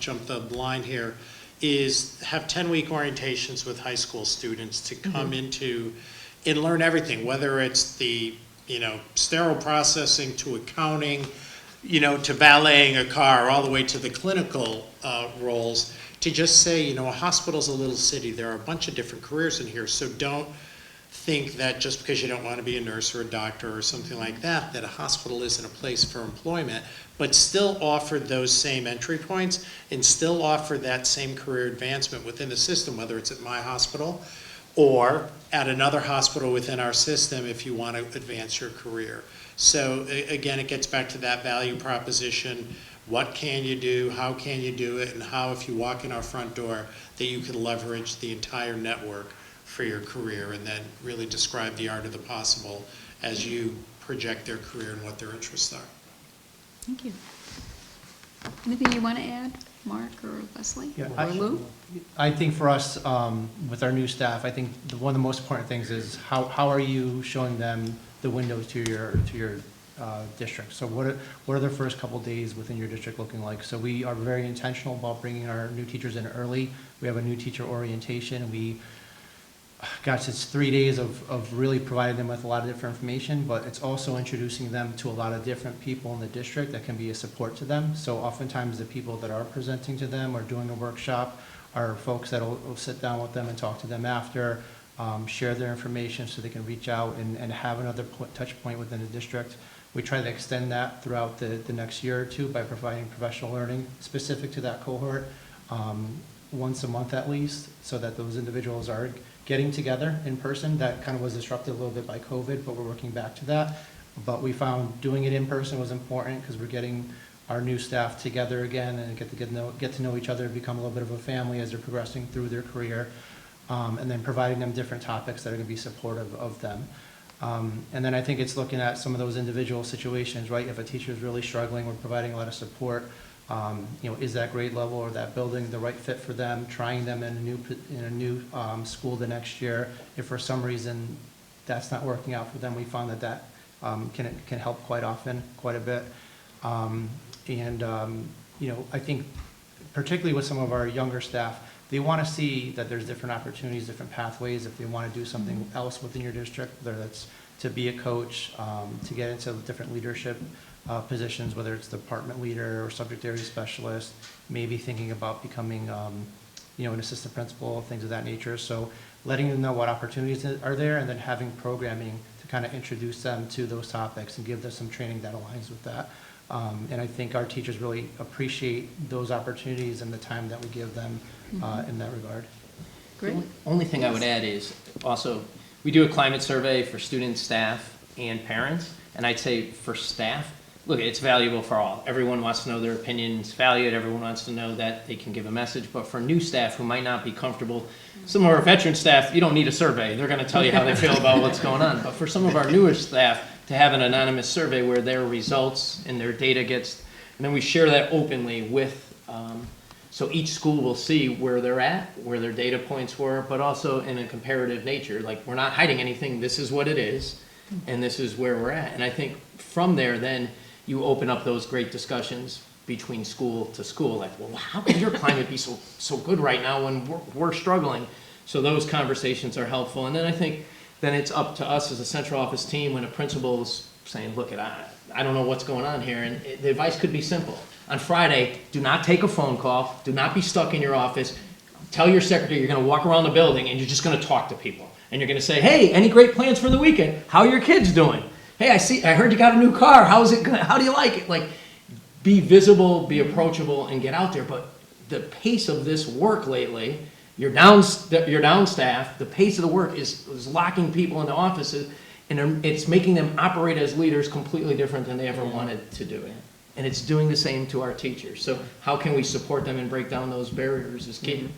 jump the line here, is have 10-week orientations with high school students to come into and learn everything, whether it's the, you know, sterile processing to accounting, you know, to valeting a car, all the way to the clinical roles, to just say, you know, a hospital's a little city. There are a bunch of different careers in here, so don't think that just because you don't want to be a nurse or a doctor or something like that, that a hospital isn't a place for employment, but still offer those same entry points and still offer that same career advancement within the system, whether it's at my hospital or at another hospital within our system if you want to advance your career. So again, it gets back to that value proposition. What can you do? How can you do it? And how, if you walk in our front door, that you can leverage the entire network for your career, and then really describe the art of the possible as you project their career and what their interests are. Thank you. Anything you want to add, Mark or Leslie? Yeah, Or Lou? I think for us, with our new staff, I think one of the most important things is how are you showing them the windows to your district? So what are their first couple days within your district looking like? So we are very intentional about bringing our new teachers in early. We have a new teacher orientation. Gosh, it's 3 days of really providing them with a lot of different information, but it's also introducing them to a lot of different people in the district that can be a support to them. So oftentimes the people that are presenting to them or doing a workshop are folks that will sit down with them and talk to them after, share their information so they can reach out and have another touch point within the district. We try to extend that throughout the next year or two by providing professional learning specific to that cohort once a month at least, so that those individuals are getting together in person. That kind of was disrupted a little bit by COVID, but we're working back to that. But we found doing it in person was important because we're getting our new staff together again and get to know each other, become a little bit of a family as they're progressing through their career, and then providing them different topics that are going to be supportive of them. And then I think it's looking at some of those individual situations, right? If a teacher is really struggling, we're providing a lot of support. You know, is that grade level or that building the right fit for them? Trying them in a new school the next year. If for some reason that's not working out for them, we found that can help quite often, quite a bit. You know, I think particularly with some of our younger staff, they want to see that there's different opportunities, different pathways. If they want to do something else within your district, whether that's to be a coach, to get into different leadership positions, whether it's department leader or subject area specialist, maybe thinking about becoming, you know, an assistant principal, things of that nature. So letting them know what opportunities are there, and then having programming to kind of introduce them to those topics and give them some training that aligns with that. And I think our teachers really appreciate those opportunities and the time that we give them in that regard. Great. Only thing I would add is also, we do a climate survey for students, staff, and parents. And I'd say for staff, look, it's valuable for all. Everyone wants to know their opinion's valued. Everyone wants to know that they can give a message. But for new staff who might not be comfortable, some of our veteran staff, you don't need a survey. They're going to tell you how they feel about what's going on. But for some of our newer staff, to have an anonymous survey where their results and their data gets, and then we share that openly with, so each school will see where they're at, where their data points were, but also in a comparative nature. Like, we're not hiding anything. This is what it is, and this is where we're at. And I think from there, then, you open up those great discussions between school to school. Like, well, how can your climate be so good right now when we're struggling? So those conversations are helpful. And then I think then it's up to us as a central office team when a principal is saying, look, I don't know what's going on here. And the advice could be simple. On Friday, do not take a phone call. Do not be stuck in your office. Tell your secretary you're going to walk around the building and you're just going to talk to people. And you're going to say, hey, any great plans for the weekend? How are your kids doing? Hey, I heard you got a new car. How's it going? How do you like it? Like, be visible, be approachable, and get out there. But the pace of this work lately, you're down staff. The pace of the work is locking people into offices, And it's making them operate as leaders completely different than they ever wanted to do it. And it's doing the same to our teachers. So how can we support them and break down those barriers is key.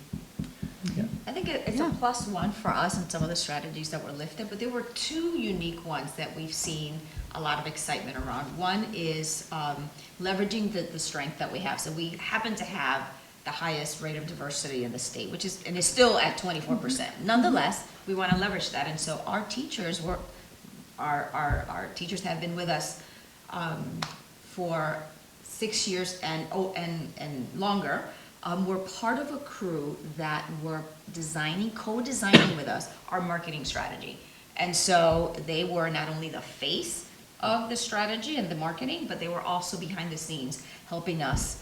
I think it's a +1 for us in some of the strategies that were lifted, but there were 2 unique ones that we've seen a lot of excitement around. One is leveraging the strength that we have. So we happen to have the highest rate of diversity in the state, which is, and is still at 24%. Nonetheless, we want to leverage that, and so our teachers our teachers have been with us for 6 years and longer. We're part of a crew that were co-designing with us our marketing strategy. And so they were not only the face of the strategy and the marketing, but they were also behind the scenes helping us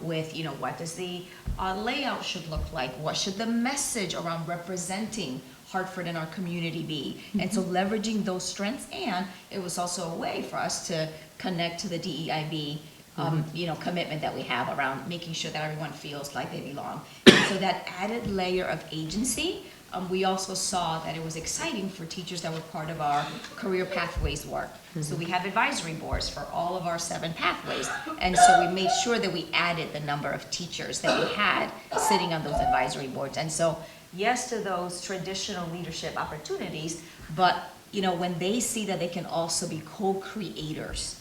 with, what does the layout should look like? What should the message around representing Hartford and our community be? And so leveraging those strengths, and it was also a way for us to connect to the DEIB commitment that we have around making sure that everyone feels like they belong. And so that added layer of agency, we also saw that it was exciting for teachers that were part of our career pathways work. So we have advisory boards for all of our 7 pathways. And so we made sure that we added the number of teachers that we had sitting on those advisory boards. And so yes to those traditional leadership opportunities, but when they see that they can also be co-creators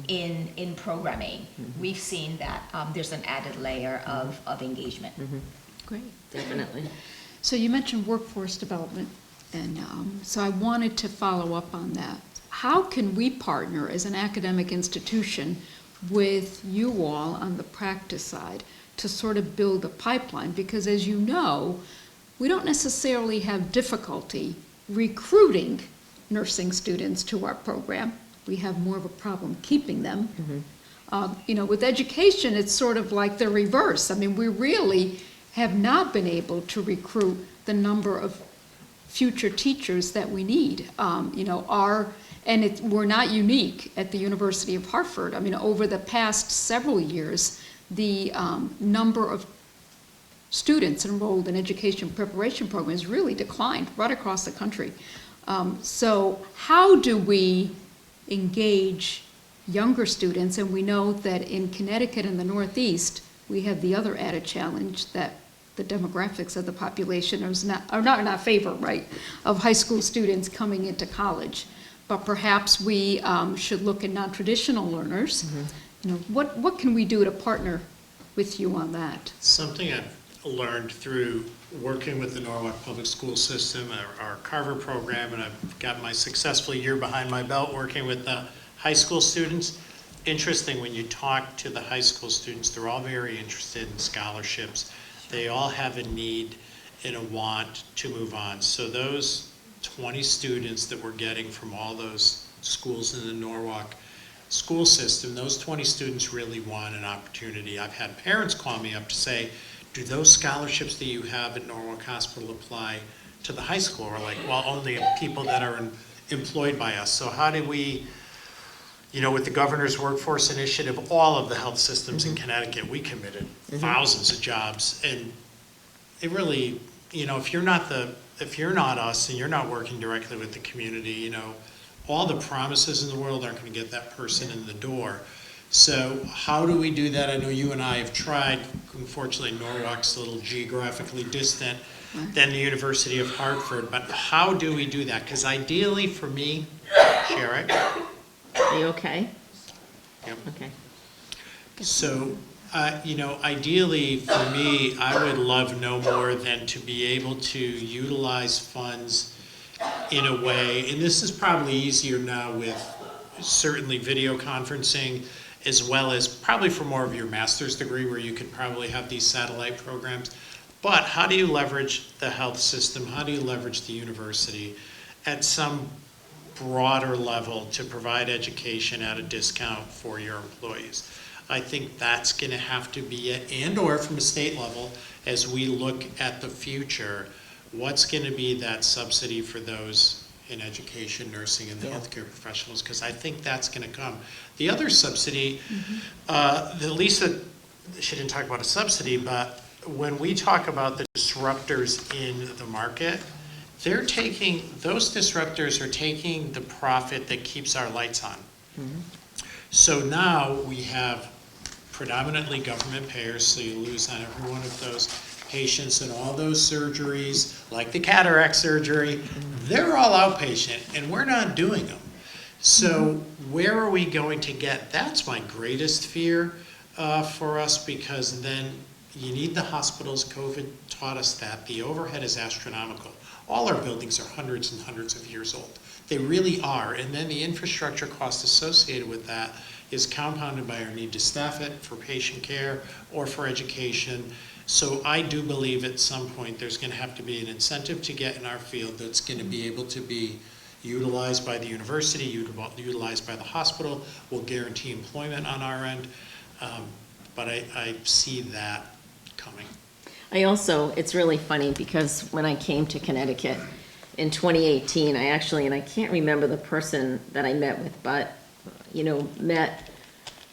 in programming, we've seen that there's an added layer of engagement. Great. Definitely. So you mentioned workforce development, and so I wanted to follow up on that. How can we partner as an academic institution with you all on the practice side to sort of build a pipeline? Because as you know, we don't necessarily have difficulty recruiting nursing students to our program. We have more of a problem keeping them. With education, it's sort of like the reverse. I mean, we really have not been able to recruit the number of future teachers that we need. We're not unique at the University of Hartford. I mean, over the past several years, the number of students enrolled in education preparation programs really declined right across the country. So how do we engage younger students? And we know that in Connecticut and the Northeast, we have the other added challenge that the demographics of the population are not in favor, right, of high school students coming into college. But perhaps we should look at non-traditional learners. What can we do to partner with you on that? Something I've learned through working with the Norwalk Public School System, our Carver program, and I've got my successful year behind my belt working with the high school students. Interesting, when you talk to the high school students, they're all very interested in scholarships. They all have a need and a want to move on. So those 20 students that we're getting from all those schools in the Norwalk school system, those 20 students really want an opportunity. I've had parents call me up to say, do those scholarships that you have at Norwalk Hospital apply to the high school? We're like, well, only people that are employed by us. So how do we, with the governor's workforce initiative, all of the health systems in Connecticut, we committed thousands of jobs. And it really, if you're not us and you're not working directly with the community, all the promises in the world aren't going to get that person in the door. So how do we do that? I know you and I have tried. Unfortunately, Norwalk's a little geographically distant than the University of Hartford. But how do we do that? Because ideally for me, Sherrick. Are you okay? Yep. Okay. So, ideally for me, I would love no more than to be able to utilize funds in a way, and this is probably easier now with certainly video conferencing, as well as probably for more of your master's degree where you could probably have these satellite programs. But how do you leverage the health system? How do you leverage the university at some broader level to provide education at a discount for your employees? I think that's going to have to be it, and/or from a state level, as we look at the future, what's going to be that subsidy for those in education, nursing, and the healthcare professionals? Because I think that's going to come. The other subsidy, Lisa, she didn't talk about a subsidy, but when we talk about the disruptors in the market, those disruptors are taking the profit that keeps our lights on. So now we have predominantly government payers, so you lose on every one of those patients, and all those surgeries, like the cataract surgery, they're all outpatient, and we're not doing them. So where are we going to get? That's my greatest fear for us, because then you need the hospitals. COVID taught us that. The overhead is astronomical. All our buildings are hundreds and hundreds of years old. They really are. And then the infrastructure cost associated with that is compounded by our need to staff it for patient care or for education. So I do believe at some point there's going to have to be an incentive to get in our field that's going to be able to be utilized by the university, utilized by the hospital. We'll guarantee employment on our end. But I see that coming. I also, it's really funny because when I came to Connecticut in 2018, and I can't remember the person that I met with, but,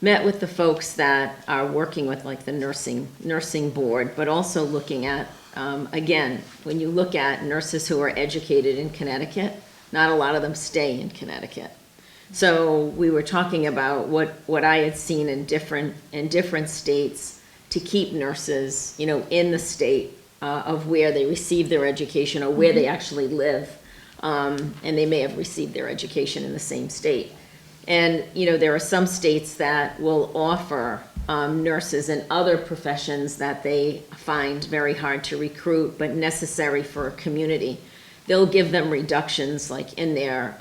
met with the folks that are working with like the nursing board, but also looking at, again, when you look at nurses who are educated in Connecticut, not a lot of them stay in Connecticut. So we were talking about what I had seen in different states to keep nurses, in the state of where they receive their education or where they actually live. And they may have received their education in the same state. And, there are some states that will offer nurses and other professions that they find very hard to recruit but necessary for a community. They'll give them reductions like in their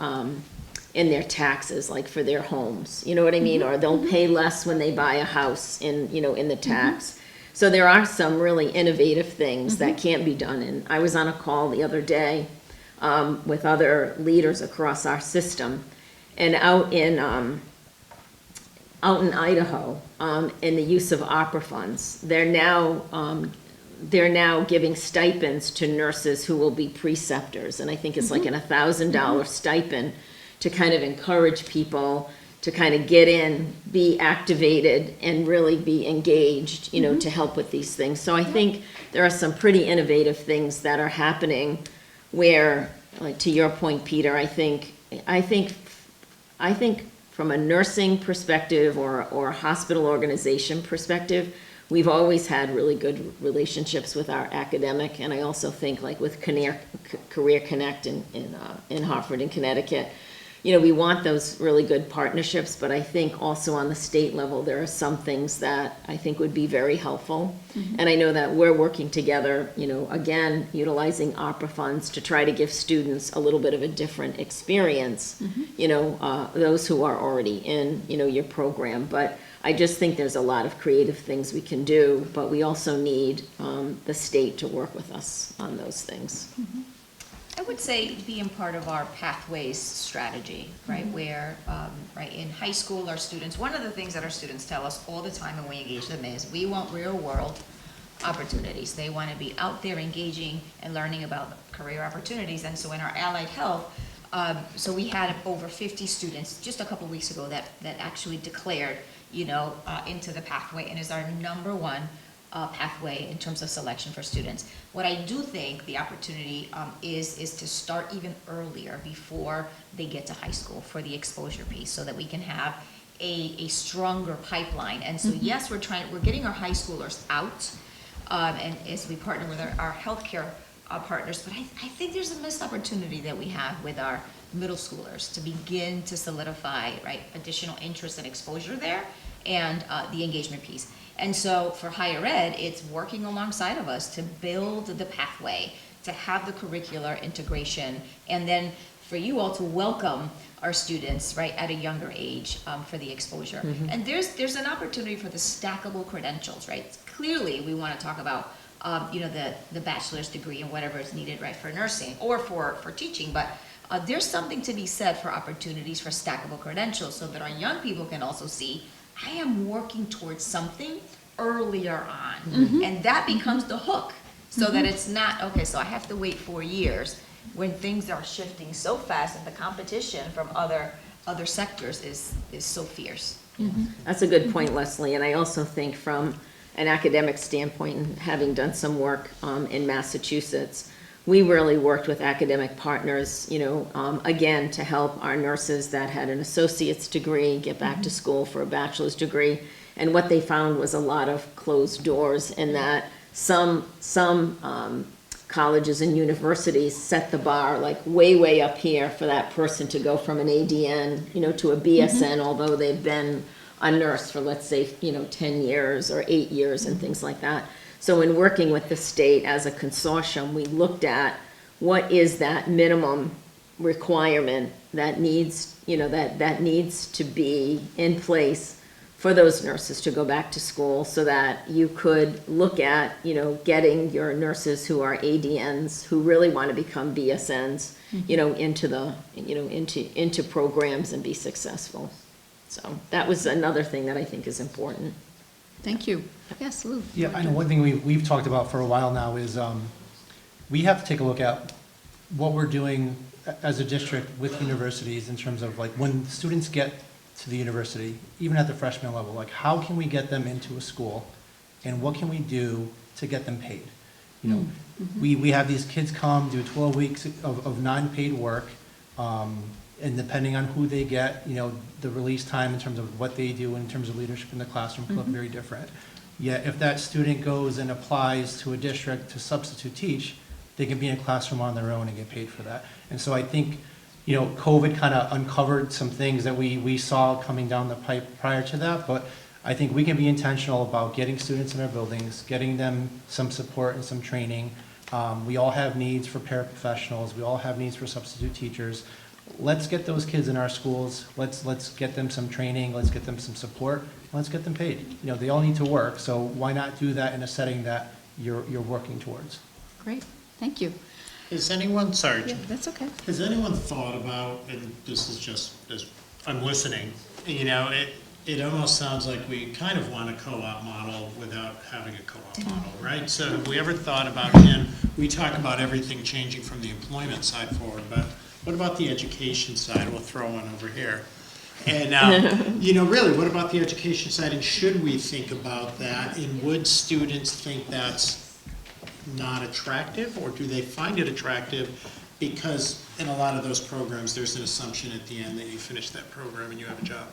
taxes, like for their homes, you know what I mean? Or they'll pay less when they buy a house in the tax. So there are some really innovative things that can't be done. And I was on a call the other day with other leaders across our system, and out in Idaho, in the use of opera funds, they're now giving stipends to nurses who will be preceptors, and I think it's like an $1,000 stipend to kind of encourage people to kind of get in, be activated, and really be engaged, to help with these things. So I think there are some pretty innovative things that are happening where, like to your point, Peter, I think from a nursing perspective or a hospital organization perspective, we've always had really good relationships with our academic, and I also think like with Career Connect in Hartford and Connecticut, we want those really good partnerships, but I think also on the state level, there are some things that I think would be very helpful. And I know that we're working together, again, utilizing opera funds to try to give students a little bit of a different experience, those who are already in, your program. But I just think there's a lot of creative things we can do, but we also need the state to work with us on those things. I would say being part of our pathways strategy, right, where, right, in high school, our students, one of the things that our students tell us all the time when we engage them is we want real world opportunities. They want to be out there engaging and learning about career opportunities. And so in our allied health, so we had over 50 students just a couple weeks ago that actually declared, into the pathway, and is our number one pathway in terms of selection for students. What I do think the opportunity is to start even earlier before they get to high school for the exposure piece, so that we can have a stronger pipeline. And so yes, we're getting our high schoolers out, and as we partner with our healthcare partners, but I think there's a missed opportunity that we have with our middle schoolers to begin to solidify, right, additional interest and exposure there, and the engagement piece. And so for higher ed, it's working alongside of us to build the pathway, to have the curricular integration, and then for you all to welcome our students, right, at a younger age for the exposure. And there's an opportunity for the stackable credentials, right? Clearly, we want to talk about the bachelor's degree and whatever is needed, right, for nursing or for teaching, but there's something to be said for opportunities for stackable credentials, so that our young people can also see, I am working towards something earlier on. And that becomes the hook, so that it's not, okay, so I have to wait 4 years when things are shifting so fast and the competition from other sectors is so fierce. That's a good point, Leslie. And I also think from an academic standpoint, and having done some work in Massachusetts, we really worked with academic partners, again, to help our nurses that had an associate's degree get back to school for a bachelor's degree. And what they found was a lot of closed doors, in that some colleges and universities set the bar like way up here for that person to go from an ADN, to a BSN, although they've been a nurse for, let's say, 10 years or 8 years and things like that. So in working with the state as a consortium, we looked at what is that minimum requirement that needs, that needs to be in place for those nurses to go back to school, so that you could look at, getting your nurses who are ADNs, who really want to become BSNs, into programs and be successful. So that was another thing that I think is important. Thank you. Yes, Lou? Yeah, I know one thing we've talked about for a while now is we have to take a look at what we're doing as a district with universities in terms of like when students get to the university, even at the freshman level, like how can we get them into a school and what can we do to get them paid? We have these kids come, do 12 weeks of non-paid work, and depending on who they get, the release time in terms of what they do in terms of leadership in the classroom could look very different. Yet if that student goes and applies to a district to substitute teach, they can be in a classroom on their own and get paid for that. And so I think, COVID kind of uncovered some things that we saw coming down the pipe prior to that, but I think we can be intentional about getting students in our buildings, getting them some support and some training. We all have needs for paraprofessionals. We all have needs for substitute teachers. Let's get those kids in our schools. Let's get them some training. Let's get them some support. Let's get them paid. They all need to work, so why not do that in a setting that you're working towards? Great, thank you. Is anyone, sorry, Yeah, that's okay. has anyone thought about, and this is just, as I'm listening, it almost sounds like we kind of want a co-op model without having a co-op model, right? So have we ever thought about, we talk about everything changing from the employment side forward, but what about the education side? We'll throw one over here. And, really, what about the education side? And should we think about that? And would students think that's not attractive, or do they find it attractive because in a lot of those programs, there's an assumption at the end that you finish that program and you have a job?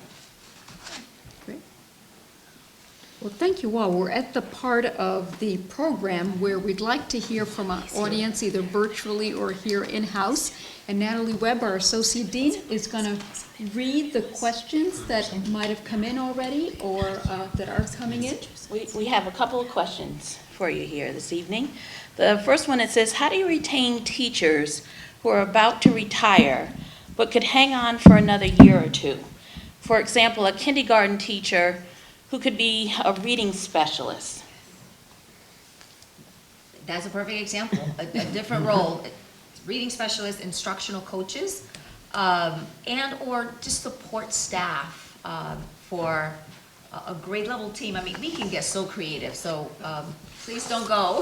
Great. Well, thank you all. We're at the part of the program where we'd like to hear from our audience, either virtually or here in-house. And Natalie Webb, our Associate Dean, is going to read the questions that might have come in already or that are coming in. We have a couple of questions for you here this evening. The first one, it says, how do you retain teachers who are about to retire but could hang on for another year or two? For example, a kindergarten teacher who could be a reading specialist. That's a perfect example, a different role. Reading specialists, instructional coaches, and or just support staff for a grade level team. I mean, we can get so creative, so please don't go.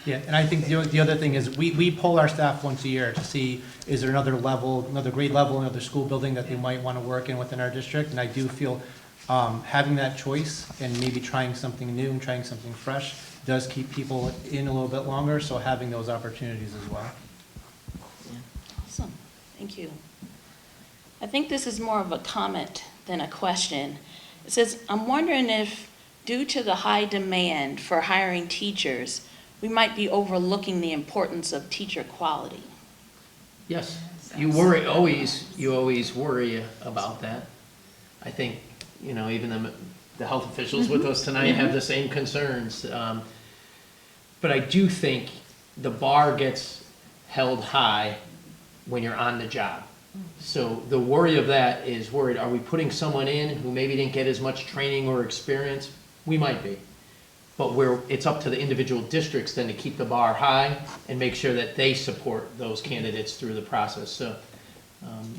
Yeah, and I think the other thing is we poll our staff once a year to see is there another level, another grade level, another school building that they might want to work in within our district. And I do feel having that choice and maybe trying something new and trying something fresh does keep people in a little bit longer, so having those opportunities as well. Awesome, thank you. I think this is more of a comment than a question. It says, I'm wondering if due to the high demand for hiring teachers, we might be overlooking the importance of teacher quality. Yes, you always worry about that. I think, even the health officials with us tonight have the same concerns. But I do think the bar gets held high when you're on the job. So the worry of that is worried, are we putting someone in who maybe didn't get as much training or experience? We might be. But it's up to the individual districts then to keep the bar high and make sure that they support those candidates through the process. So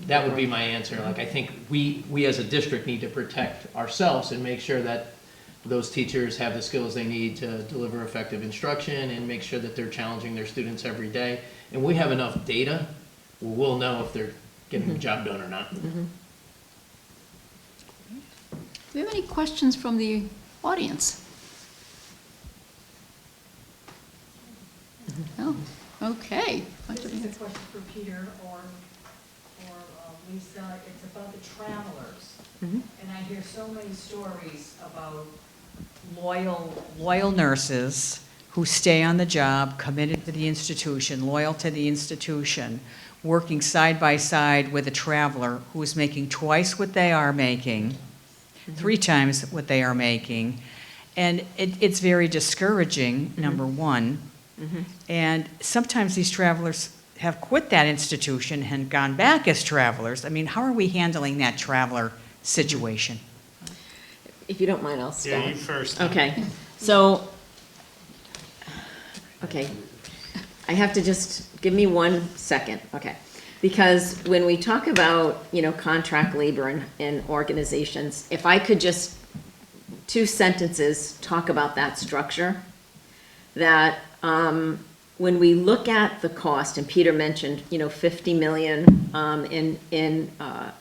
that would be my answer. Like, I think we as a district need to protect ourselves and make sure that those teachers have the skills they need to deliver effective instruction and make sure that they're challenging their students every day. And we have enough data, we'll know if they're getting the job done or not. Do we have any questions from the audience? Oh, okay. This is a question for Peter or Lisa. It's about the travelers. And I hear so many stories about loyal nurses who stay on the job, committed to the institution, loyal to the institution, working side by side with a traveler who is making twice what they are making, 3 times what they are making. And it's very discouraging, number one. And sometimes these travelers have quit that institution and gone back as travelers. I mean, how are we handling that traveler situation? If you don't mind, I'll start. Yeah, you first. Okay, so, okay, I have to just, give me 1 second, okay. Because when we talk about, contract labor in organizations, if I could just, 2 sentences, talk about that structure, that when we look at the cost, and Peter mentioned, $50 million in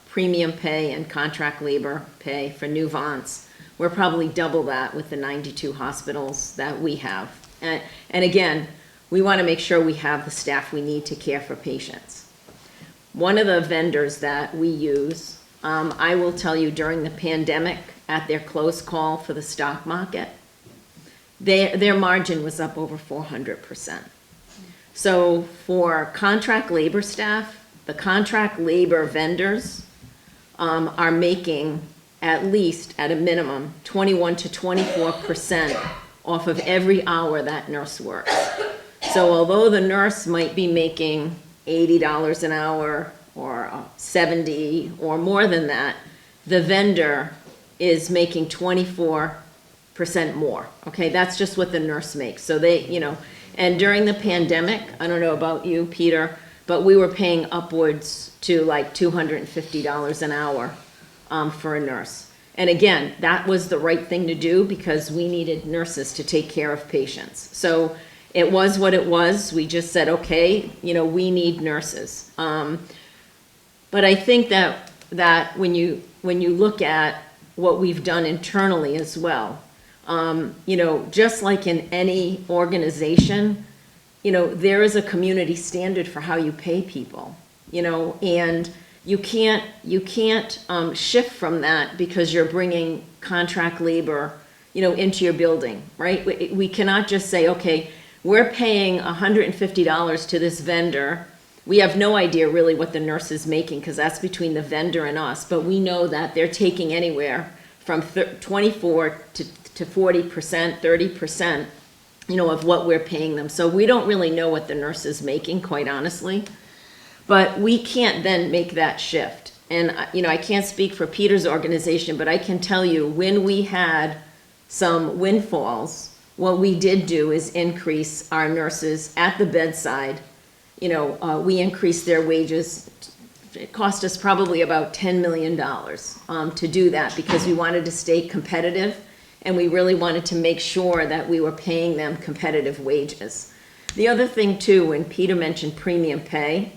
premium pay and contract labor pay for new Vants, we're probably double that with the 92 hospitals that we have. And again, we want to make sure we have the staff we need to care for patients. One of the vendors that we use, I will tell you, during the pandemic, at their close call for the stock market, their margin was up over 400%. So for contract labor staff, the contract labor vendors are making at least, at a minimum, 21 to 24% off of every hour that nurse works. So although the nurse might be making $80 an hour or $70 or more than that, the vendor is making 24% more. Okay, that's just what the nurse makes. So they, and during the pandemic, I don't know about you, Peter, but we were paying upwards to like $250 an hour for a nurse. And again, that was the right thing to do because we needed nurses to take care of patients. So it was what it was. We just said, okay, we need nurses. But I think that when you look at what we've done internally as well, just like in any organization, there is a community standard for how you pay people, and you can't shift from that because you're bringing contract labor, into your building, right? We cannot just say, okay, we're paying $150 to this vendor. We have no idea really what the nurse is making because that's between the vendor and us, but we know that they're taking anywhere from 24 to 40%, 30%, of what we're paying them. So we don't really know what the nurse is making, quite honestly. But we can't then make that shift. And, I can't speak for Peter's organization, but I can tell you when we had some windfalls, what we did do is increase our nurses at the bedside. We increased their wages. It cost us probably about $10 million to do that because we wanted to stay competitive and we really wanted to make sure that we were paying them competitive wages. The other thing too, when Peter mentioned premium pay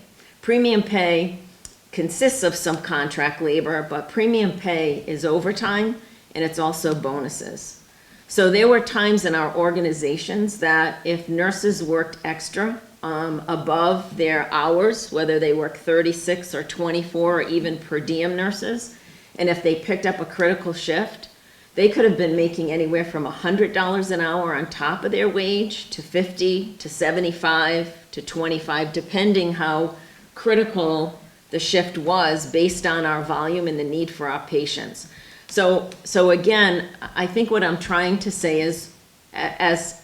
consists of some contract labor, but premium pay is overtime and it's also bonuses. So there were times in our organizations that if nurses worked extra above their hours, whether they work 36 or 24 or even per diem nurses, and if they picked up a critical shift, they could have been making anywhere from $100 an hour on top of their wage to $50 to $75 to $25, depending how critical the shift was based on our volume and the need for our patients. So again, I think what I'm trying to say is as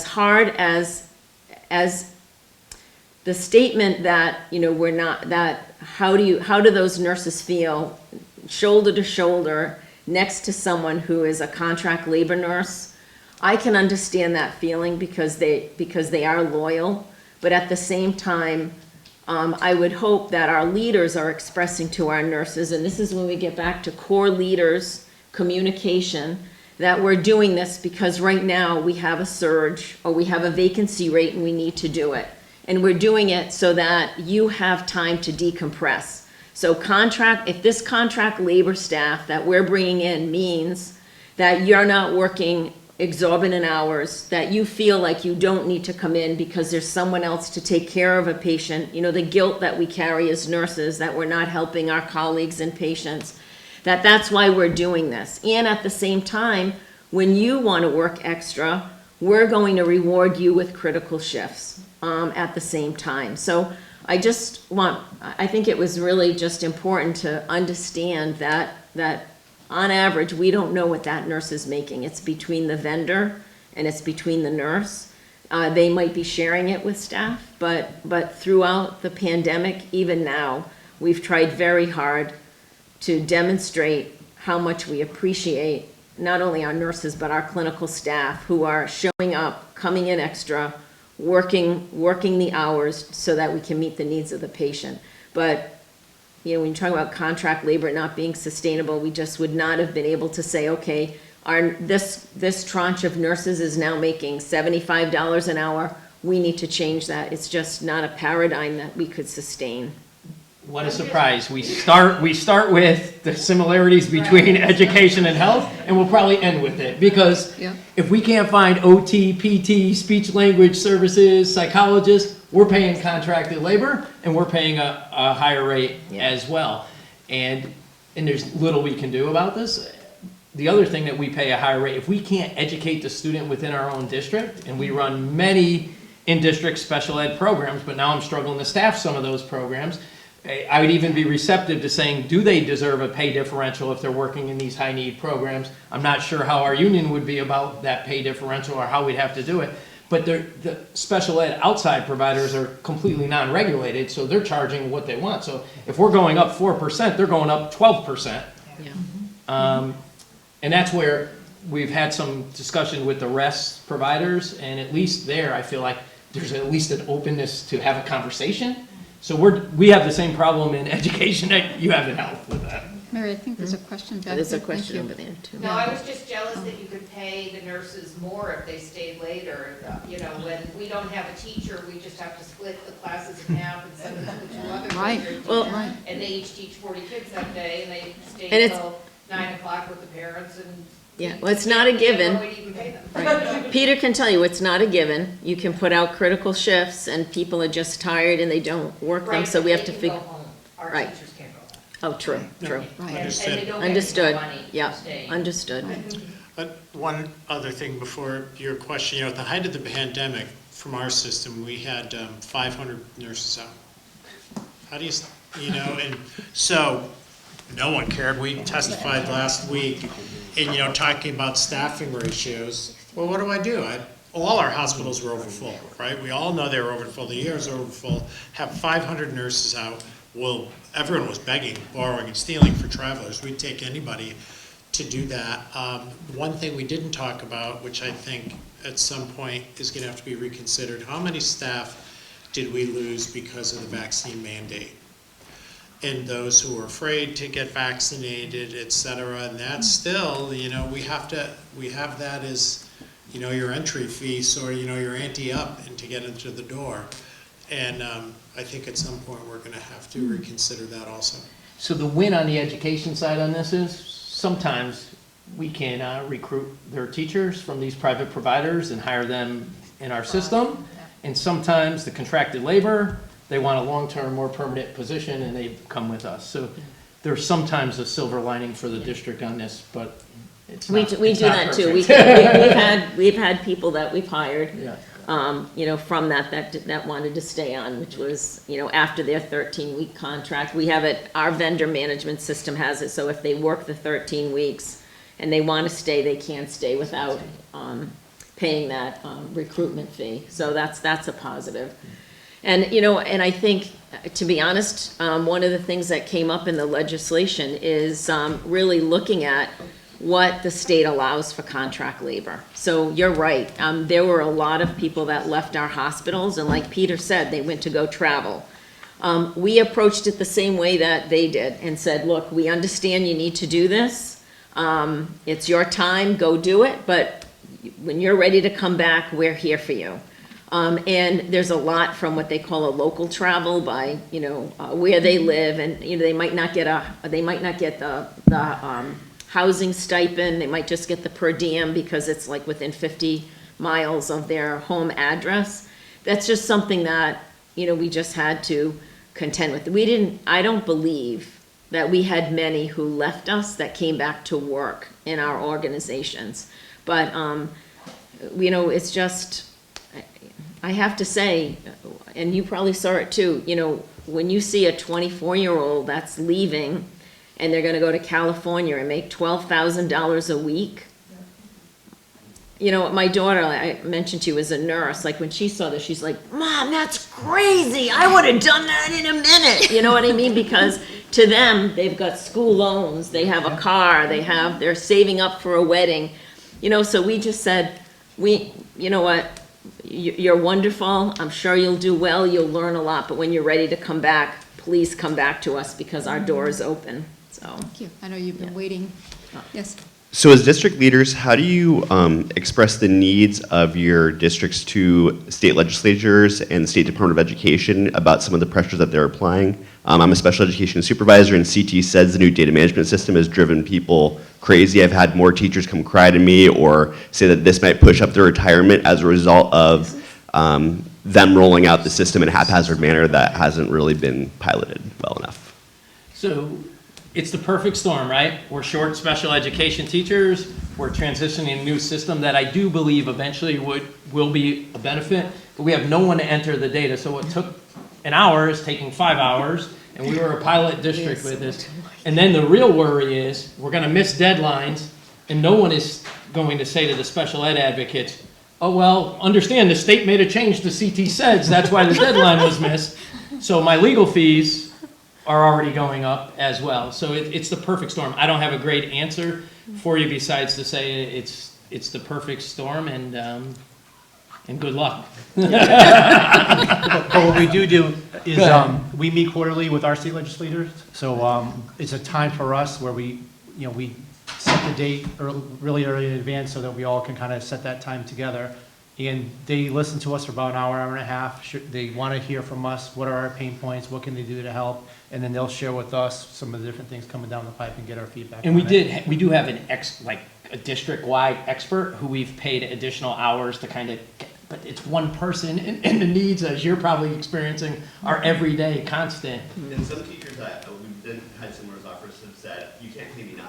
hard as the statement that, we're not, that how do those nurses feel shoulder to shoulder next to someone who is a contract labor nurse? I can understand that feeling because they are loyal, but at the same time, I would hope that our leaders are expressing to our nurses, and this is when we get back to core leaders, communication, that we're doing this because right now we have a surge or we have a vacancy rate and we need to do it. And we're doing it so that you have time to decompress. So if this contract labor staff that we're bringing in means that you're not working exorbitant hours, that you feel like you don't need to come in because there's someone else to take care of a patient, you know, the guilt that we carry as nurses that we're not helping our colleagues and patients, that's why we're doing this. And at the same time, when you want to work extra, we're going to reward you with critical shifts at the same time. So I think it was really just important to understand that on average, we don't know what that nurse is making. It's between the vendor and it's between the nurse. They might be sharing it with staff, but throughout the pandemic, even now, we've tried very hard to demonstrate how much we appreciate not only our nurses, but our clinical staff who are showing up, coming in extra, working the hours so that we can meet the needs of the patient. But you know, when you talk about contract labor not being sustainable, we just would not have been able to say, okay, this tranche of nurses is now making $75 an hour. We need to change that. It's just not a paradigm that we could sustain. What a surprise. We start with the similarities between education and health, and we'll probably end with it. Because if we can't find OT, PT, speech language services, psychologists, we're paying contracted labor, and we're paying a higher rate as well. And there's little we can do about this. The other thing that we pay a higher rate, if we can't educate the student within our own district, and we run many in-district special ed programs, but now I'm struggling to staff some of those programs, I would even be receptive to saying, do they deserve a pay differential if they're working in these high-need programs? I'm not sure how our union would be about that pay differential or how we'd have to do it. But the special ed outside providers are completely non-regulated, so they're charging what they want. So if we're going up 4%, they're going up 12%. Yeah. And that's where we've had some discussion with the rest providers, and at least there, I feel like there's at least an openness to have a conversation. So we have the same problem in education that you have in health with that. Mary, I think there's a question back there. There's a Thank question you. over there too. No, I was just jealous that you could pay the nurses more if they stayed later. You know, when we don't have a teacher, we just have to split the classes in half and send them to the two others. Right. Well, Right. And they each teach 40 kids that day, and they stay And it's- till 9 o'clock with the parents, and Yeah, well, it's not a given. we even pay them. Right. Peter can tell you it's not a given. You can put out critical shifts and people are just tired and they don't work them, Right, so we have to they can figure. go home. Our Right. teachers can't go home. Oh, true, true. Right. And they Understood. don't get any Understood. more money Yeah, for staying. understood. One other thing before your question, you know, at the height of the pandemic, from our system, we had 500 nurses out. How do you know, and so no one cared. We testified last week and, you know, talking about staffing ratios. Well, what do? All our hospitals were overfull, right? We all know they were overfull. The ERs are overfull. Have 500 nurses out. Well, everyone was begging, borrowing, and stealing for travelers. We'd take anybody to do that. One thing we didn't talk about, which I think at some point is going to have to be reconsidered, how many staff did we lose because of the vaccine mandate? And those who are afraid to get vaccinated, et cetera, and that's still, you know, we have that as, you know, your entry fee, or, you know, your ante up and to get into the door. And I think at some point we're going to have to reconsider that also. So the win on the education side on this is sometimes we can recruit their teachers from these private providers and hire them in our system. And sometimes the contracted labor, they want a long-term, more permanent position, and they come with us. So there's sometimes a silver lining for the district on this, but it's We not do it's not that too. perfect. We've had people that we've hired, Yeah. you know, from that wanted to stay on, which was, you know, after their 13-week contract. We have it, our vendor management system has it, so if they work the 13 weeks and they want to stay, they can stay without paying that recruitment fee. So that's a positive. And, you know, and I think, to be honest, one of the things that came up in the legislation is really looking at what the state allows for contract labor. So you're right, there were a lot of people that left our hospitals, and like Peter said, they went to go travel. We approached it the same way that they did and said, look, we understand you need to do this. It's your time, go do it, but when you're ready to come back, we're here for you. And there's a lot from what they call a local travel by, you know, where they live, and, you know, they might not get the housing stipend, they might just get the per diem because it's like within 50 miles of their home address. That's just something that, you know, we just had to contend with. I don't believe that we had many who left us that came back to work in our organizations. But, you know, it's just, I have to say, and you probably saw it too, you know, when you see a 24-year-old that's leaving and they're gonna go to California and make $12,000 a week. You know, my daughter, I mentioned to you, is a nurse. Like, when she saw this, she's like, Mom, that's crazy. I would have done that in a minute. You know what I mean? Because to them, they've got school loans, they have a car, they're saving up for a wedding. You know, so we just said, you know what? You're wonderful. I'm sure you'll do well. You'll learn a lot. But when you're ready to come back, please come back to us because our door is open. So. Thank you. I know you've been waiting. Yes. So as district leaders, how do you express the needs of your districts to state legislatures and the State Department of Education about some of the pressures that they're applying? I'm a special education supervisor, and CT says the new data management system has driven people crazy. I've had more teachers come cry to me or say that this might push up their retirement as a result of them rolling out the system in a haphazard manner that hasn't really been piloted well enough. So it's the perfect storm, right? We're short special education teachers. We're transitioning a new system that I do believe eventually will be a benefit, but we have no one to enter the data. So what took an hour is taking 5 hours, and we were a pilot district with this. And then the real worry is we're going to miss deadlines, and no one is going to say to the special ed advocates, oh, well, understand the state made a change to CT SEDS, that's why the deadline was missed. So my legal fees are already going up as well. So it's the perfect storm. I don't have a great answer for you besides to say it's the perfect storm, and good luck. But what we do is we meet quarterly with our state legislators. So it's a time for us where we set the date really early in advance so that we all can kind of set that time together. And they listen to us for about an hour, hour and a half. They want to hear from us. What are our pain points? What can they do to help? And then they'll share with us some of the different things coming down the pipe and get our feedback. And we do have a district-wide expert who we've paid additional hours to kind of, but it's one person, and the needs, as you're probably experiencing, are everyday, constant. And some teachers that we've had similar offers have said, you can't pay me now.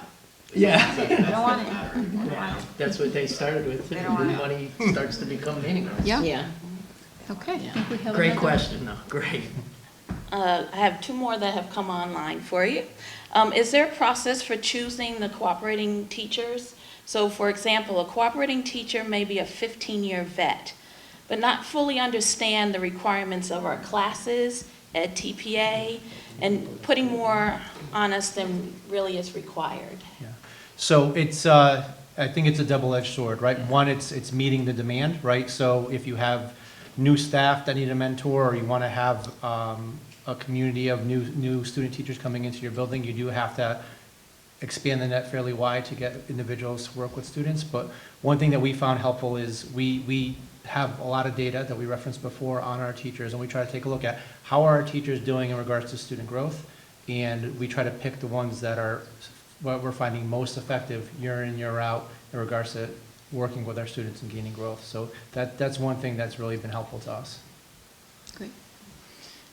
Yeah. don't want it. That's what they started with. They don't want it. Money starts to become meaningless. Yeah. Yeah. Okay. I think we have Great another- question, though. Great. I have two more that have come online for you. Is there a process for choosing the cooperating teachers? So for example, a cooperating teacher may be a 15-year vet, but not fully understand the requirements of our classes at TPA and putting more on us than really is required. Yeah. So it's, I think it's a double-edged sword, right? One, it's meeting the demand, right? So if you have new staff that need a mentor, or you want to have a community of new student teachers coming into your building, you do have to expand the net fairly wide to get individuals to work with students. But one thing that we found helpful is we have a lot of data that we referenced before on our teachers, and we try to take a look at how are our teachers doing in regards to student growth, and we try to pick the ones that are what we're finding most effective year in, year out in regards to working with our students and gaining growth. So that's one thing that's really been helpful to us. Great.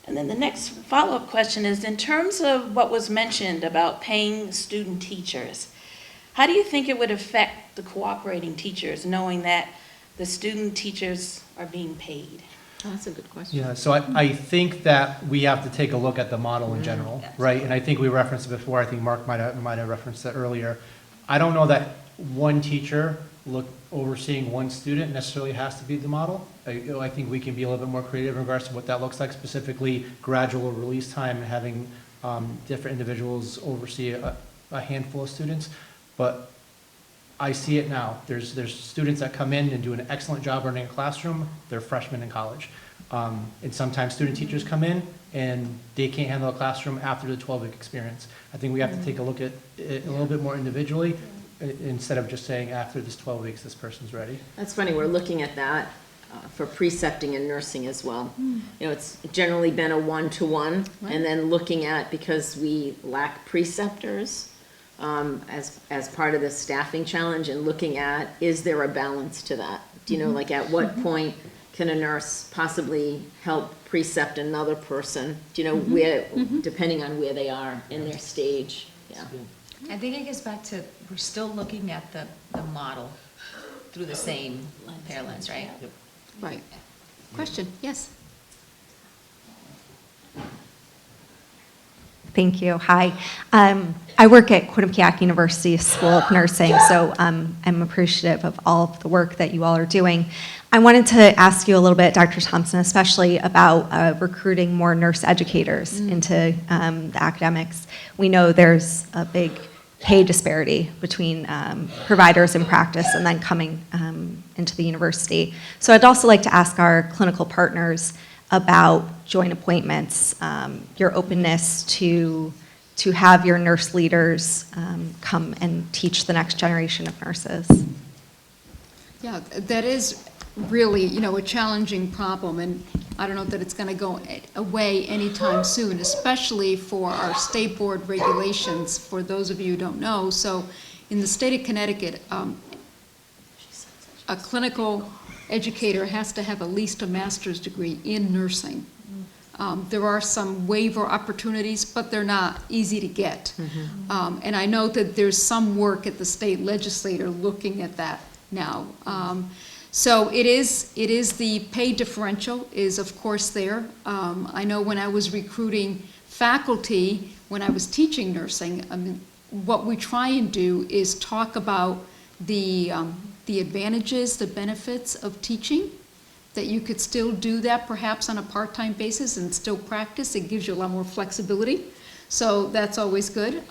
And then the next follow-up question is, in terms of what was mentioned about paying student teachers, how do you think it would affect the cooperating teachers, knowing that the student teachers are being paid? Oh, that's a good question. Yeah, so I think that we have to take a look at the model in general, right? And I think we referenced it before, I think Mark might have referenced it earlier. I don't know that one teacher overseeing one student necessarily has to be the model. I think we can be a little bit more creative in regards to what that looks like, specifically gradual release time and having different individuals oversee a handful of students. But I see it now. There's students that come in and do an excellent job running a classroom. They're freshmen in college. And sometimes student teachers come in and they can't handle a classroom after the 12-week experience. I think we have to take a look at it a little bit more individually instead of just saying after this 12 weeks, this person's ready. That's funny, we're looking at that for precepting and nursing as well. You know, it's generally been a one-to-one, and then looking at, because we lack preceptors, as part of the staffing challenge and looking at, is there a balance to that? Do you know, like at what point can a nurse possibly help precept another person? Do you know where, depending on where they are in their stage? Yeah. I think it gets back to, we're still looking at the model through the same pair lens, right? Right. Question, yes? Thank you. Hi. I work at Quinnipiac University School of Nursing, so I'm appreciative of all of the work that you all are doing. I wanted to ask you a little bit, Dr. Thompson, especially about recruiting more nurse educators into the academics. We know there's a big pay disparity between providers in practice and then coming into the university. So I'd also like to ask our clinical partners about joint appointments, your openness to have your nurse leaders come and teach the next generation of nurses. Yeah, that is really, a challenging problem, and I don't know that it's going to go away anytime soon, especially for our state board regulations, for those of you who don't know. So in the state of Connecticut, a clinical educator has to have at least a master's degree in nursing. There are some waiver opportunities, but they're not easy to get. And I know that there's some work at the state legislature looking at that now. So it is the pay differential is of course there. I know when I was recruiting faculty, when I was teaching nursing, what we try and do is talk about the advantages, the benefits of teaching, that you could still do that perhaps on a part-time basis and still practice. It gives you a lot more flexibility. So that's always good.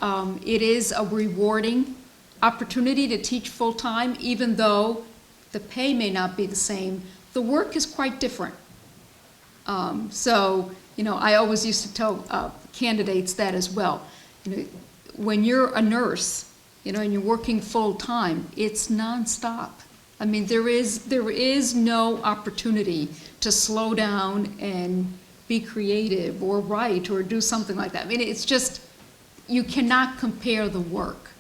It is a rewarding opportunity to teach full-time, even though the pay may not be the same. The work is quite different. So, I always used to tell candidates that as well. When you're a nurse, and you're working full-time, it's nonstop. I mean, there is no opportunity to slow down and be creative or write or do something like that. I mean, it's just, you cannot compare the work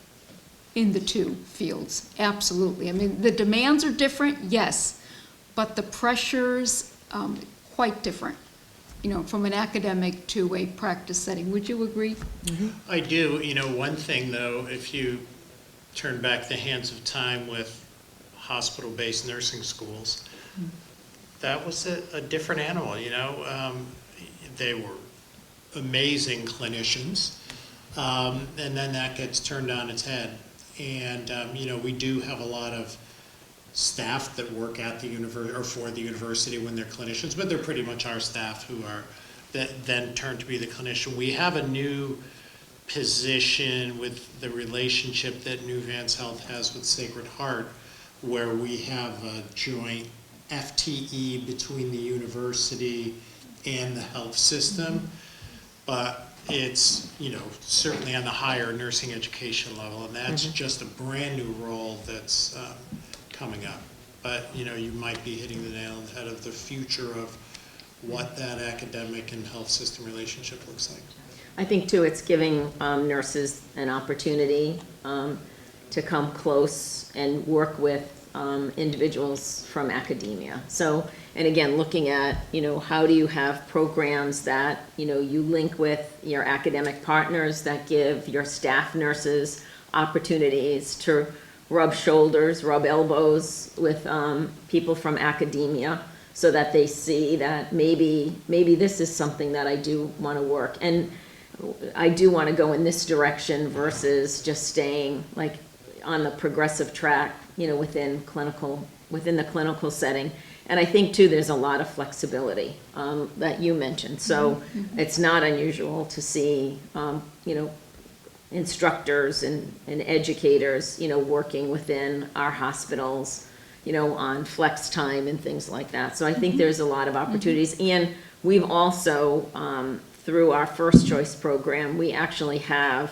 in the two fields, absolutely. I mean, the demands are different, yes, but the pressures, quite different, from an academic to a practice setting. Would you agree? I do. One thing though, if you turn back the hands of time with hospital-based nursing schools, that was a different animal, they were amazing clinicians, and then that gets turned on its head. And, we do have a lot of staff that work at the university or for the university when they're clinicians, but they're pretty much our staff who are, that then turn to be the clinician. We have a new position with the relationship that New Vance Health has with Sacred Heart, where we have a joint FTE between the university and the health system, but it's, certainly on the higher nursing education level, and that's just a brand new role that's coming up. But, you might be hitting the nail on the head of the future of what that academic and health system relationship looks like. I think too, it's giving nurses an opportunity to come close and work with individuals from academia. So, and again, looking at, how do you have programs that, you link with your academic partners that give your staff nurses opportunities to rub shoulders, rub elbows with people from academia, so that they see that maybe this is something that I do want to work. And I do want to go in this direction versus just staying like on the progressive track, within the clinical setting. And I think too, there's a lot of flexibility that you mentioned. So it's not unusual to see, instructors and educators, working within our hospitals, on flex time and things like that. So I think there's a lot of opportunities. And we've also, through our First Choice program, we actually have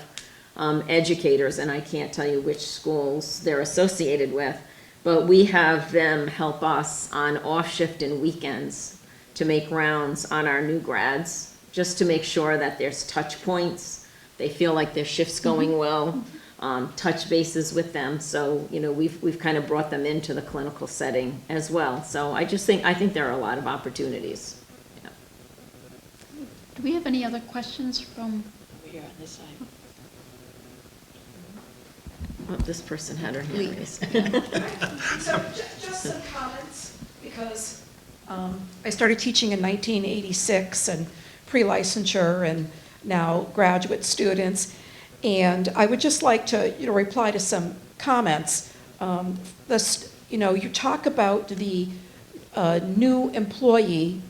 educators, and I can't tell you which schools they're associated with, but we have them help us on off shift and weekends to make rounds on our new grads, just to make sure that there's touch points, they feel like their shift's going well, touch bases with them. So, we've kind of brought them into the clinical setting as well. So I think there are a lot of opportunities. Yeah. Do we have any other questions from? Over here on this side. Oh, this person had her hand raised. So just some comments, because I started teaching in 1986 and pre-licensure and now graduate students. And I would just like to, reply to some comments. You talk about the new employee,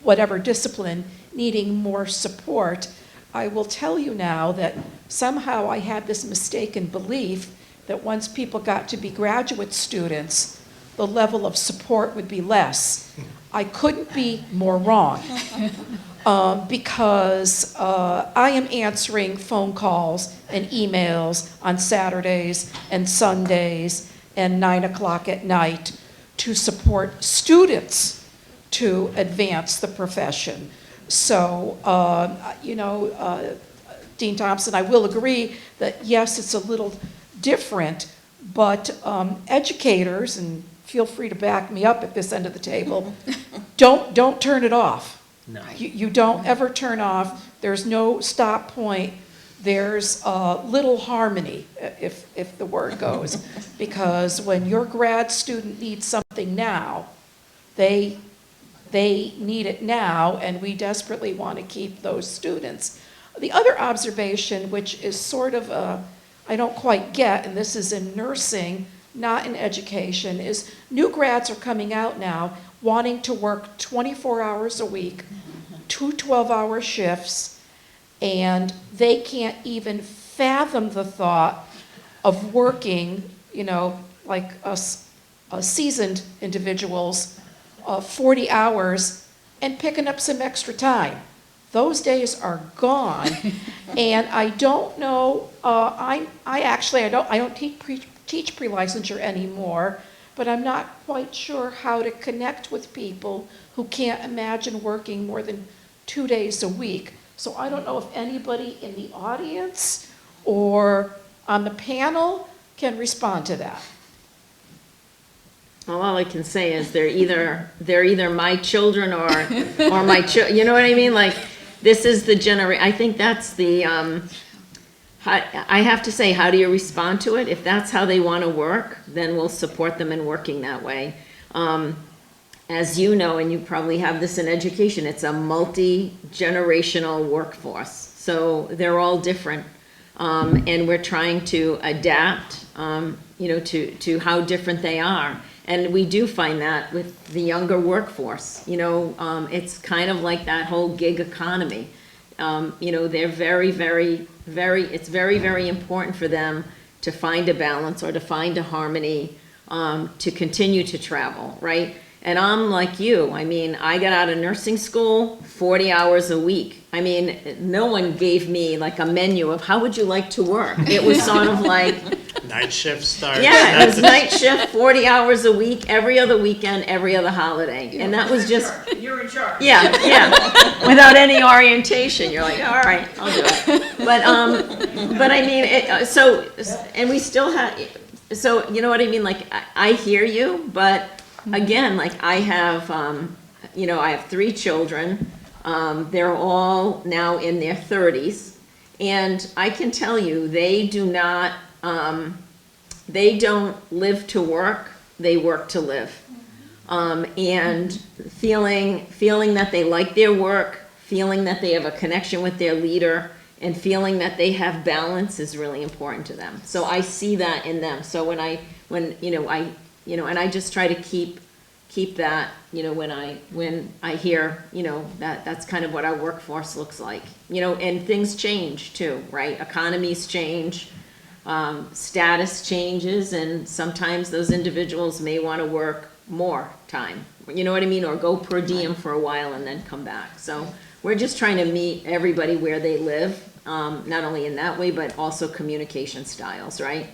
whatever discipline, needing more support. I will tell you now that somehow I had this mistaken belief that once people got to be graduate students, the level of support would be less. I couldn't be more wrong. Because I am answering phone calls and emails on Saturdays and Sundays and 9 o'clock at night to support students to advance the profession. So, Dean Thompson, I will agree that yes, it's a little different, but educators, and feel free to back me up at this end of the table, don't turn it off. No. You don't ever turn off. There's no stop point. There's little harmony, if the word goes. Because when your grad student needs something now, they need it now, and we desperately want to keep those students. The other observation, which is sort of I don't quite get, and this is in nursing, not in education, is new grads are coming out now wanting to work 24 hours a week, 2 12-hour shifts, and they can't even fathom the thought of working, like us seasoned individuals, 40 hours and picking up some extra time. Those days are gone, and I don't know. I don't teach pre-licensure anymore, but I'm not quite sure how to connect with people who can't imagine working more than 2 days a week. So I don't know if anybody in the audience or on the panel can respond to that. Well, all I can say is they're either my children or my you know what I mean? Like, this is the generation. I think that's the. I have to say, how do you respond to it? If that's how they want to work, then we'll support them in working that way. As you know, and you probably have this in education, it's a multi-generational workforce. So they're all different. And we're trying to adapt, to how different they are. And we do find that with the younger workforce. It's kind of like that whole gig economy. They're very, very, it's very, very important for them to find a balance or to find a harmony, to continue to travel, right? And I'm like you. I mean, I got out of nursing school 40 hours a week. I mean, no one gave me like a menu of how would you like to work. It was sort of like Night shift starts. Yeah, it was night shift, 40 hours a week, every other weekend, every other holiday. And that was just, You're in charge. yeah, without any orientation. You're like, all right, I'll do it. But I mean, and we still have, so you know what I mean? Like, I hear you, but again, like I have, I have 3 children. They're all now in their 30s. And I can tell you, they don't live to work, they work to live. And feeling that they like their work, feeling that they have a connection with their leader, and feeling that they have balance is really important to them. So I see that in them. So when and I just try to keep that, when I hear, that's kind of what our workforce looks like, and things change too, right? Economies change, status changes, and sometimes those individuals may want to work more time, you know what I mean? Or go per diem for a while and then come back. So we're just trying to meet everybody where they live, not only in that way, but also communication styles, right?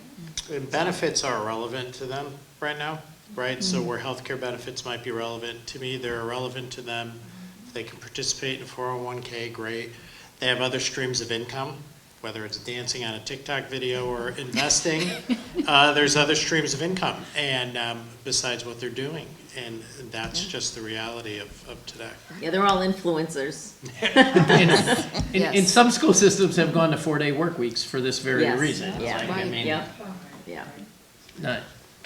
And benefits are irrelevant to them right now, right? So where healthcare benefits might be relevant to me, they're irrelevant to them. If they can participate in 401k, great. They have other streams of income, whether it's dancing on a TikTok video or investing, there's other streams of income and besides what they're doing. And that's just the reality of today. Yeah, they're all influencers. And some school systems have gone to 4-day work weeks for this very Yes. reason. Yeah. Like, I mean, Yep, yeah.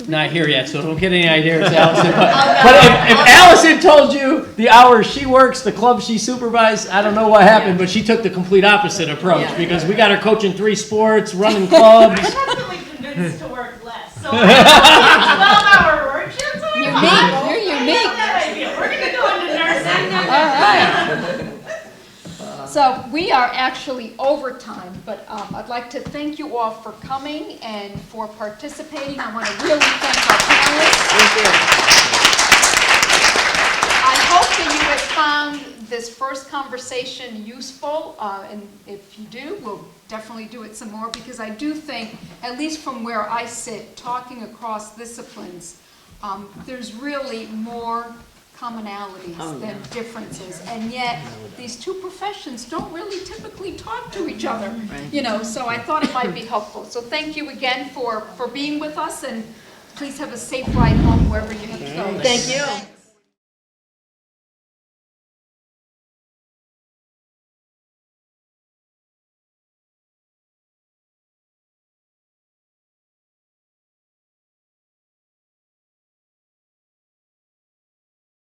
not here yet, so don't get any ideas, Allison. But if Allison told you the hours she works, the club she supervised, I don't know what happened, but she took the complete opposite approach Yeah. because we got her coaching 3 sports, running clubs. I'm constantly convinced to work less, so I have 12-hour work shifts. Unique, you're unique. That idea. We're gonna go into nursing. All right. So we are actually over time, but I'd like to thank you all for coming and for participating. I want to really thank our panelists. Thank you. I hope that you have found this first conversation useful, and if you do, we'll definitely do it some more, because I do think, at least from where I sit, talking across disciplines, there's really more commonalities than differences, and yet these two professions don't really typically talk to each other, you know, so I thought it might be helpful. So thank you again for being with us, and please have a safe ride home wherever you have to go. Thank you.